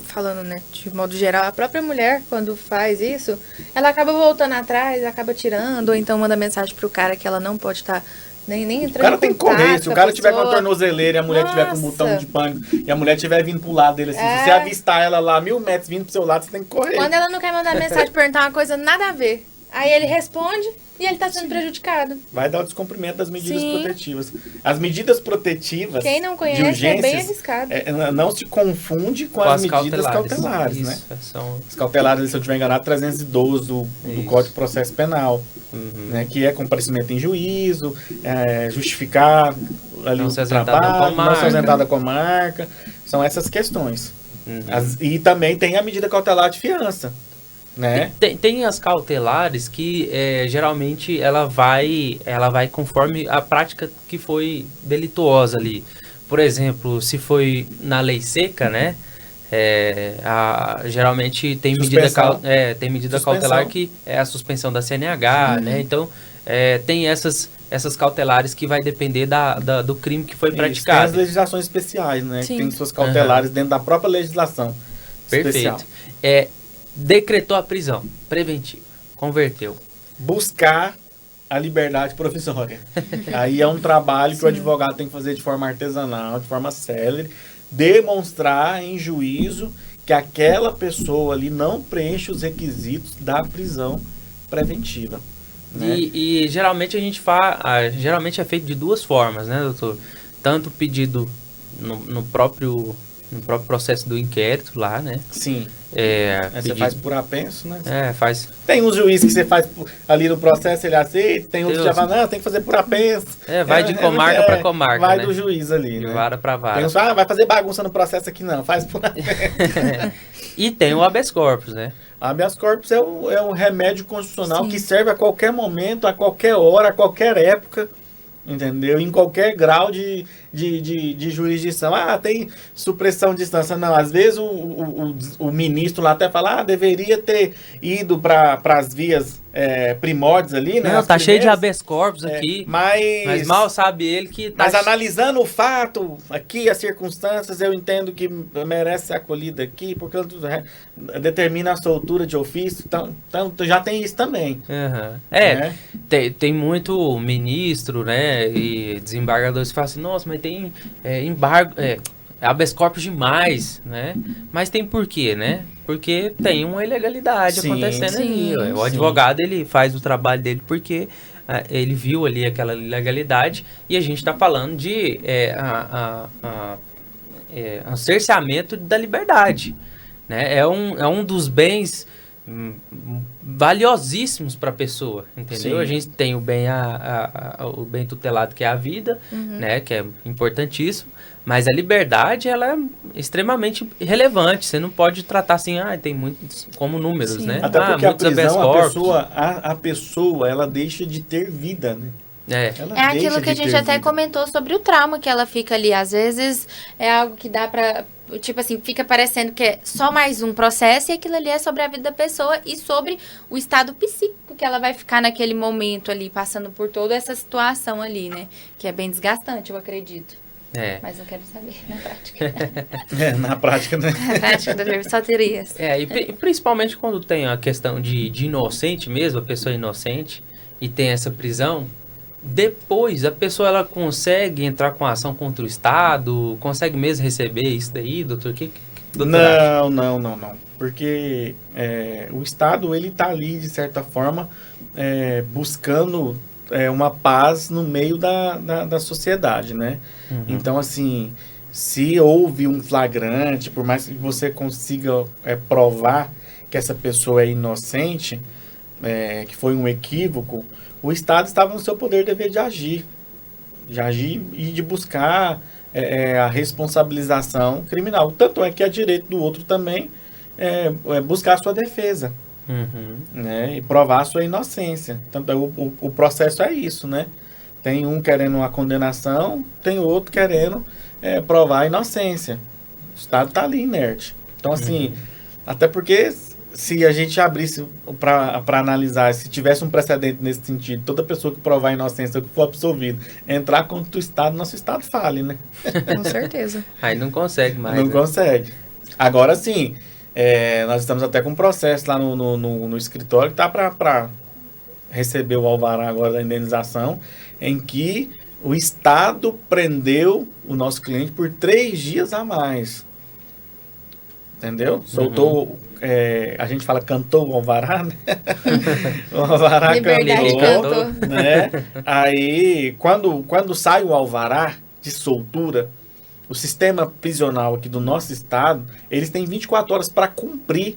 falando, né, de modo geral, a própria mulher, quando faz isso, ela acaba voltando atrás, acaba tirando, ou então manda mensagem pro cara que ela não pode estar nem entrando. O cara tem que correr. Se o cara tiver com a tornozeleira e a mulher tiver com o botão Nossa. de pânico e a mulher tiver vindo pro lado dele, assim, se você avistar ela lá 1.000 metros vindo pro seu lado, você tem que correr. Quando ela não quer mandar mensagem perguntar uma coisa nada a ver, aí ele responde e ele tá sendo prejudicado. Vai dar o descumprimento das medidas Sim. protetivas. As medidas protetivas Quem não de conhece urgências, é bem arriscado. não se confunde com as medidas cautelares, né? As cautelares, se eu estiver enganado, 312 do Código de Processo Penal, né? Que é comparecimento em juízo, justificar ali Não o se ausentar da trabalho, não se comarca. ausentar da comarca. São essas questões. E também tem a medida cautelar de fiança. Né? Tem as cautelares que geralmente ela vai conforme a prática que foi delituosa ali. Por exemplo, se foi na lei seca, né? Geralmente tem medida cautelar que é a suspensão da CNH, né? Então tem essas cautelares que vai depender do crime que foi praticado. Tem as legislações especiais, né? Sim. Que tem suas cautelares dentro da própria legislação especial. Perfeito. Decretou a prisão preventiva, converteu. Buscar a liberdade provisória. Aí é um trabalho que o advogado tem que fazer de forma artesanal, de forma célere, demonstrar em juízo que aquela pessoa ali não preenche os requisitos da prisão preventiva. Né? E geralmente geralmente é feito de duas formas, né, doutor? Tanto pedido no próprio processo do inquérito lá, né? Sim. Você faz por apenso, né? Faz. Tem uns juízes que você faz ali no processo, ele aceita, tem outros que já falam, não, tem que fazer por apenso. Vai de comarca para comarca, vai né? do juiz ali, de né? vara para vara. Tem uns que falam, vai fazer bagunça no processo aqui, não, faz por apenso. E tem o habeas corpus, né? O habeas corpus é um remédio constitucional Sim. que serve a qualquer momento, a qualquer hora, a qualquer época, entendeu? Em qualquer grau de jurisdição. Tem supressão de instância. Não, às vezes o ministro lá até fala, deveria ter ido para as vias primórdias ali, né? Não, tá cheio de habeas corpus aqui, mas mal sabe ele que tá... Mas analisando o fato, aqui, as circunstâncias, eu entendo que merece ser acolhido aqui, porque determina a soltura de ofício, então já tem isso também. Né? Tem muito ministro, né, e desembargadores que falam assim, nossa, mas tem embargo, habeas corpus demais, né? Mas tem por quê, né? Porque tem uma ilegalidade acontecendo ali. O advogado, ele faz o trabalho dele porque ele viu ali aquela ilegalidade e a gente está falando de um cerceamento da liberdade, né? É um dos bens valiosíssimos para a pessoa, entendeu? Sim. A gente tem o bem o bem tutelado, que é a vida, né, que é importantíssimo, mas a liberdade, ela é extremamente relevante. Você não pode tratar assim, tem muitos como números, Sim. né? Até porque a muitos habeas prisão, corpus. a pessoa, ela deixa de ter vida, né? Ela É aquilo deixa que a de gente ter até vida. comentou sobre o trauma que ela fica ali. Às vezes é algo que dá pra... Tipo assim, fica parecendo que é só mais um processo e aquilo ali é sobre a vida da pessoa e sobre o estado psíquico que ela vai ficar naquele momento ali, passando por toda essa situação ali, né? Que é bem desgastante, eu acredito. Mas não quero saber na prática. Na prática, né? Na prática, só teorias. E principalmente quando tem a questão de inocente mesmo, a pessoa é inocente e tem essa prisão, depois a pessoa ela consegue entrar com ação contra o Estado, consegue mesmo receber isso daí, doutor? Não. Porque o Estado, ele tá ali, de certa forma, buscando uma paz no meio da sociedade, né? Uhum. Então, assim, se houve um flagrante, por mais que você consiga provar que essa pessoa é inocente, que foi um equívoco, o Estado estava no seu poder dever de agir e de buscar a responsabilização criminal. Tanto é que é direito do outro também buscar a sua defesa. Uhum. Né, e provar a sua inocência. Tanto o processo é isso, né? Tem um querendo uma condenação, tem outro querendo provar a inocência. O Estado está ali inerte. Então, assim, até porque se a gente abrisse para analisar, se tivesse um precedente nesse sentido, toda pessoa que provar a inocência, que for absolvido, entrar contra o Estado, nosso Estado fale, né? Com certeza. Aí não consegue mais. Não consegue. Agora sim, nós estamos até com um processo lá no escritório que está para receber o alvará agora da indenização, em que o Estado prendeu o nosso cliente por 3 dias a mais. Entendeu? Soltou, a gente fala cantou o alvará, né? O alvará cantou, né? Aí, quando sai o alvará de soltura, o sistema prisional aqui do nosso estado, eles têm 24 horas para cumprir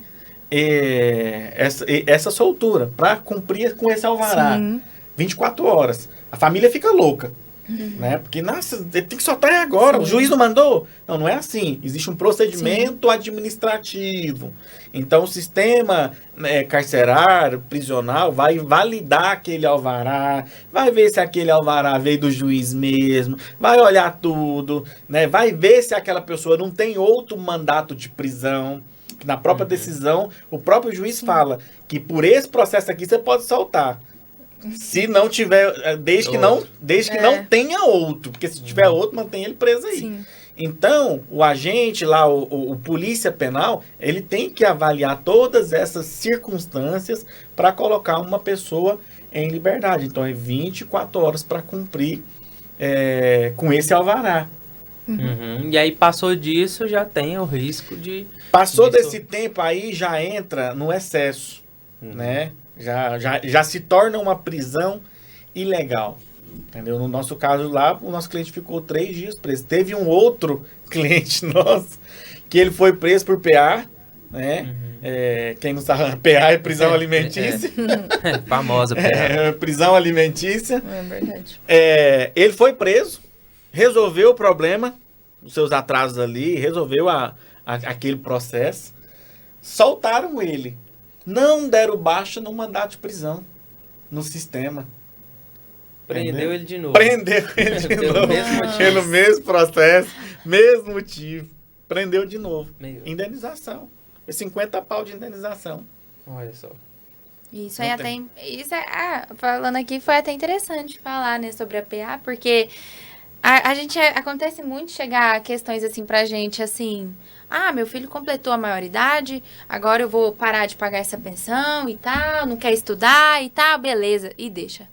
essa soltura, para cumprir com esse alvará. Sim. 24 horas. A família fica louca. Né? Porque, nossa, tem que soltar agora. Sim. O juiz não mandou? Não é assim. Existe um procedimento administrativo. Então, o sistema carcerário, prisional, vai validar aquele alvará, vai ver se aquele alvará veio do juiz mesmo, vai olhar tudo, né? Vai ver se aquela pessoa não tem outro mandato de prisão. Na própria decisão, o próprio juiz fala que por esse processo aqui você pode soltar. Se não tiver, desde que não tenha outro, porque se tiver outro, mantém ele preso aí. Sim. Então, o agente lá, o polícia penal, ele tem que avaliar todas essas circunstâncias para colocar uma pessoa em liberdade. Então, é 24 horas para cumprir com esse alvará. Uhum. E aí, passou disso, já tem o risco de... Passou desse tempo aí, já entra no excesso, né? Já se torna uma prisão ilegal, entendeu? No nosso caso lá, o nosso cliente ficou 3 dias preso. Teve um outro cliente nosso que ele foi preso por PA, né? Quem não sabe, PA é prisão alimentícia. Famosa PA. Prisão alimentícia. É verdade. Ele foi preso, resolveu o problema, os seus atrasos ali, resolveu aquele processo, soltaram ele. Não deram baixa no mandato de prisão, no sistema. Prendeu ele de novo. Prendeu ele de novo. Pelo mesmo processo, mesmo motivo. Prendeu de novo. Indenização. 50 pau de indenização. Olha só. Isso aí falando aqui, foi até interessante falar, né, sobre a PA, porque a gente acontece muito chegar questões assim pra gente, assim... Ah, meu filho completou a maioridade, agora eu vou parar de pagar essa pensão e tal, não quer estudar e tal, beleza. E deixa.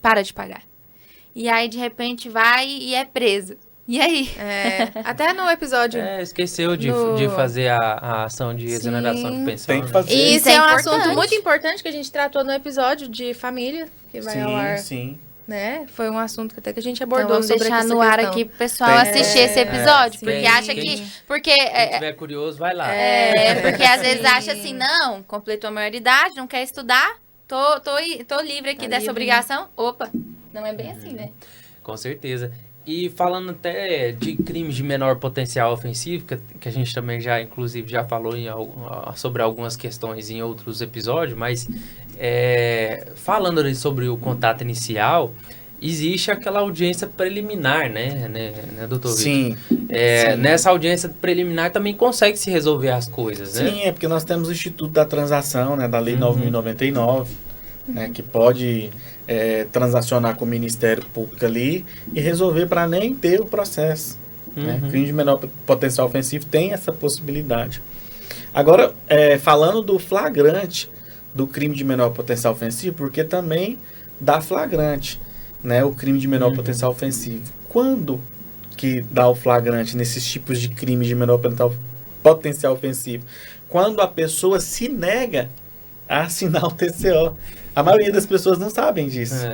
Para de pagar. E aí, de repente, vai e é preso. E aí? Até no episódio... esqueceu de fazer a ação de exoneração de pensão. Tem que fazer. E isso é um importante. assunto muito importante que a gente tratou no episódio de família, que vai ao ar. Sim. Né? Foi um assunto que até que a gente Então, abordou vamos sobre deixar essa no ar questão. aqui pro pessoal assistir esse episódio, porque sim. acha que... Porque, Quem tiver curioso, vai lá. porque às vezes acha assim, não, completou a maioridade, não quer estudar, tô livre aqui dessa livre, obrigação. Opa, não é bem assim, né? Com certeza. E falando até de crimes de menor potencial ofensivo, que a gente também já, inclusive, já falou sobre algumas questões em outros episódios, mas falando ali sobre o contato inicial, existe aquela audiência preliminar, né doutor Vitor? Sim. Nessa audiência preliminar também consegue se resolver as coisas, né? Sim, porque nós temos o Instituto da Transação, né, da Lei 9.099, né, que pode transacionar com o Ministério Público ali e resolver para nem ter o processo. Né? Crime de menor potencial ofensivo tem essa possibilidade. Agora, falando do flagrante do crime de menor potencial ofensivo, porque também dá flagrante, né, o crime de menor potencial ofensivo. Quando que dá o flagrante nesses tipos de crime de menor potencial ofensivo? Quando a pessoa se nega a assinar o TCO. A maioria das pessoas não sabem disso.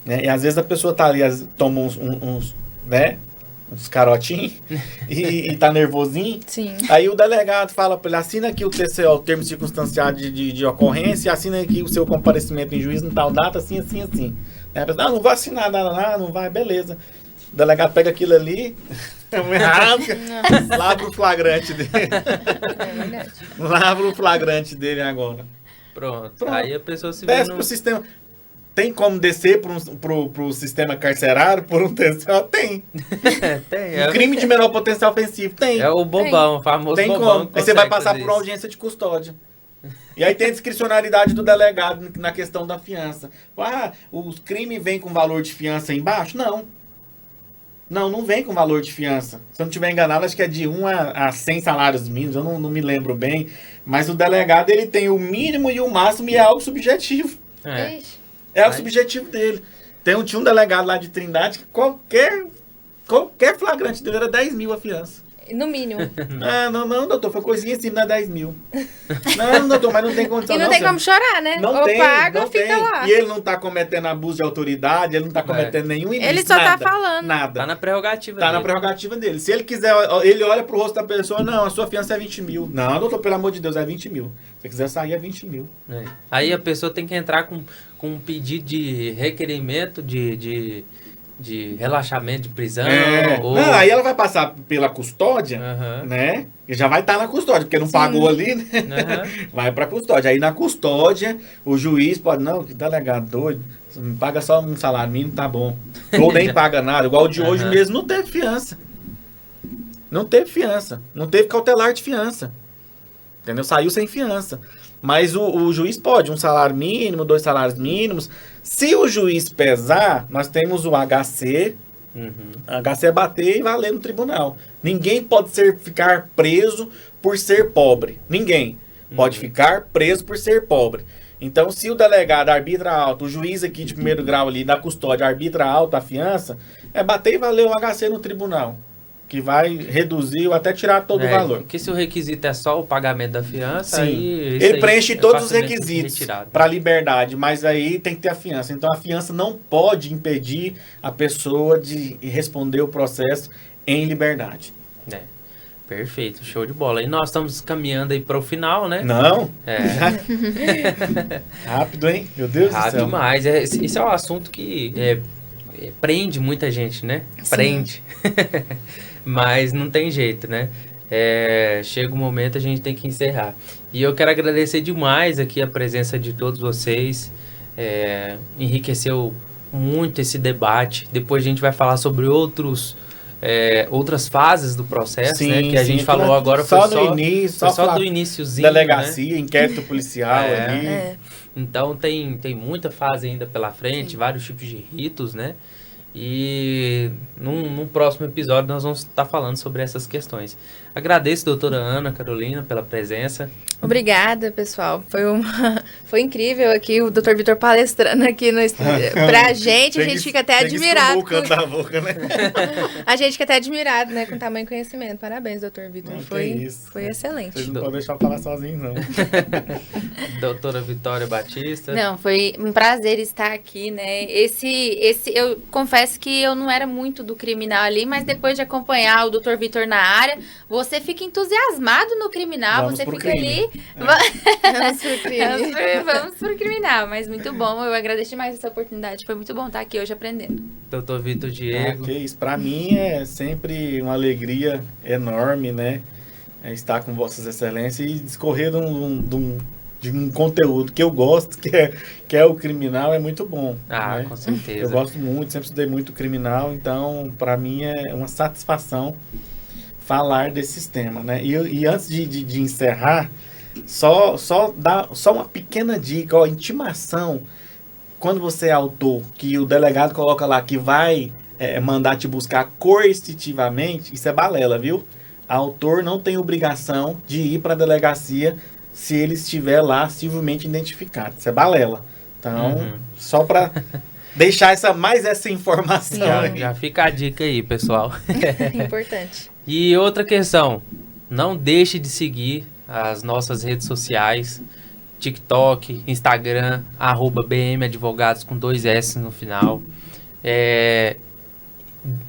Né? E às vezes a pessoa tá ali, toma uns carotinhos e tá nervosinho. Sim. Aí o delegado fala para ele, assina aqui o TCO, o termo circunstanciado de ocorrência, assina aqui o seu comparecimento em juízo em tal data, assim. Aí a pessoa, não vou assinar nada, não vai, beleza. O delegado pega aquilo ali, lava o flagrante dele. É verdade. Lava o flagrante dele agora. Pronto. Aí a pessoa se vê desce pro sistema. Tem como descer pro sistema carcerário por um TCO? Tem. Tem. Crime de menor potencial ofensivo? Tem. É o bobão, o famoso tem bobão. como. Aí você vai passar por uma audiência de custódia. E aí tem a discricionariedade do delegado na questão da fiança. O crime vem com valor de fiança embaixo? Não. Não vem com valor de fiança. Se eu não estiver enganado, acho que é de 1 a 100 salários mínimos, eu não me lembro bem. Mas o delegado, ele tem o mínimo e o máximo e é algo subjetivo. É o subjetivo dele. Tinha um delegado lá de Trindade que qualquer flagrante dele era 10 mil a fiança. No mínimo. Não, doutor, foi coisinha assim, não é 10 mil. Não, doutor, mas não tem condição. E não tem como chorar, né? Não ou tem, paga não ou fica tem. lá. E ele não tá cometendo abuso de autoridade, ele não tá cometendo nenhum ilícito. Ele só tá falando. Nada. Tá na prerrogativa Tá dele. na prerrogativa dele. Se ele quiser, ele olha pro rosto da pessoa, não, a sua fiança é 20 mil. Não, doutor, pelo amor de Deus, é 20 mil. Se você quiser sair, é 20 mil. Aí a pessoa tem que entrar com um pedido de requerimento de relaxamento de prisão. Não, aí ela vai passar pela custódia, Aham. né? E já vai estar na custódia, porque não pagou ali, né? Vai pra custódia. Aí na custódia, o juiz pode, não, que delegado doido, me paga só um salário mínimo, tá bom. Ou nem paga nada, igual o de hoje mesmo, não teve fiança. Não teve cautelar de fiança. Entendeu? Saiu sem fiança. Mas o juiz pode, um salário mínimo, 2 salários mínimos. Se o juiz pesar, nós temos o HC. HC é bater e valer no tribunal. Ninguém pode ficar preso por ser pobre. Ninguém pode ficar preso por ser pobre. Então, se o delegado arbitra alto, o juiz aqui de primeiro grau ali da custódia arbitra alto a fiança, é bater e valer o HC no tribunal. Que vai reduzir ou até tirar todo o valor. Porque se o requisito é só o pagamento da fiança, Sim. aí... Ele preenche todos os facilmente requisitos retirado. para liberdade, mas aí tem que ter a fiança. Então a fiança não pode impedir a pessoa de responder o processo em liberdade. Perfeito, show de bola. E nós estamos caminhando aí para o final, né? Não? Rápido, hein? Meu Deus do Rápido céu. demais. Esse é um assunto que prende muita gente, né? Prende. Mas não tem jeito, né? Chega um momento, a gente tem que encerrar. E eu quero agradecer demais aqui a presença de todos vocês. Enriqueceu muito esse debate. Depois a gente vai falar sobre outras fases do processo, né? Que a gente falou agora só foi no início, só do iniciozinho, delegacia, inquérito policial ali. Então tem muita fase ainda pela frente, vários tipos de ritos, né? E num próximo episódio nós vamos estar falando sobre essas questões. Agradeço, doutora Ana Carolina, pela presença. Obrigada, pessoal. Foi incrível aqui o Dr. Vitor palestrando aqui no estúdio. Pra gente, a gente fica até admirado. O canto da boca, né? A gente fica até admirado, né? Com tamanho conhecimento. Parabéns, Dr. Vitor. Foi excelente. Vocês não podem deixar eu falar sozinho, não. Doutora Vitória Batista. Não, foi um prazer estar aqui, né? Eu confesso que eu não era muito do criminal ali, mas depois de acompanhar o Dr. Vitor na área, você fica entusiasmado no criminal, Vamos você pro fica crime. ali. Vamos pro crime. Vamos pro criminal, mas muito bom. Eu agradeço demais essa oportunidade. Foi muito bom estar aqui hoje aprendendo. Doutor Vitor Diego. Que isso. Pra mim é sempre uma alegria enorme, né? Estar com Vossas Excelências e discorrer de um conteúdo que eu gosto, que é o criminal, é muito bom. Né? Com certeza. Eu gosto muito, sempre estudei muito criminal, então para mim é uma satisfação falar desses temas, né? E antes de encerrar, só uma pequena dica, intimação, quando você é autor, que o delegado coloca lá que vai mandar te buscar coercitivamente, isso é balela, viu? Autor não tem obrigação de ir para a delegacia se ele estiver lá civilmente identificado. Isso é balela. Então, só para deixar essa informação. Já fica a dica aí, pessoal. Importante. E outra questão, não deixe de seguir as nossas redes sociais, TikTok, Instagram, @BMadvogados com 2 S no final.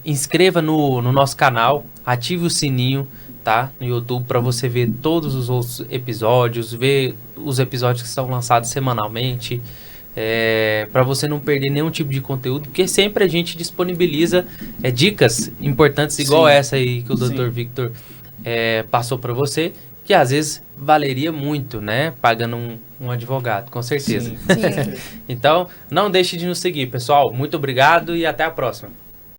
Inscreva no nosso canal, ative o sininho, tá? No YouTube, para você ver todos os outros episódios, ver os episódios que são lançados semanalmente, para você não perder nenhum tipo de conteúdo, porque sempre a gente disponibiliza dicas importantes, igual essa aí que o Dr. Victor passou para você, que às vezes valeria muito, né? Pagando um advogado, com certeza. Sim. Então, não deixe de nos seguir, pessoal. Muito obrigado e até a próxima.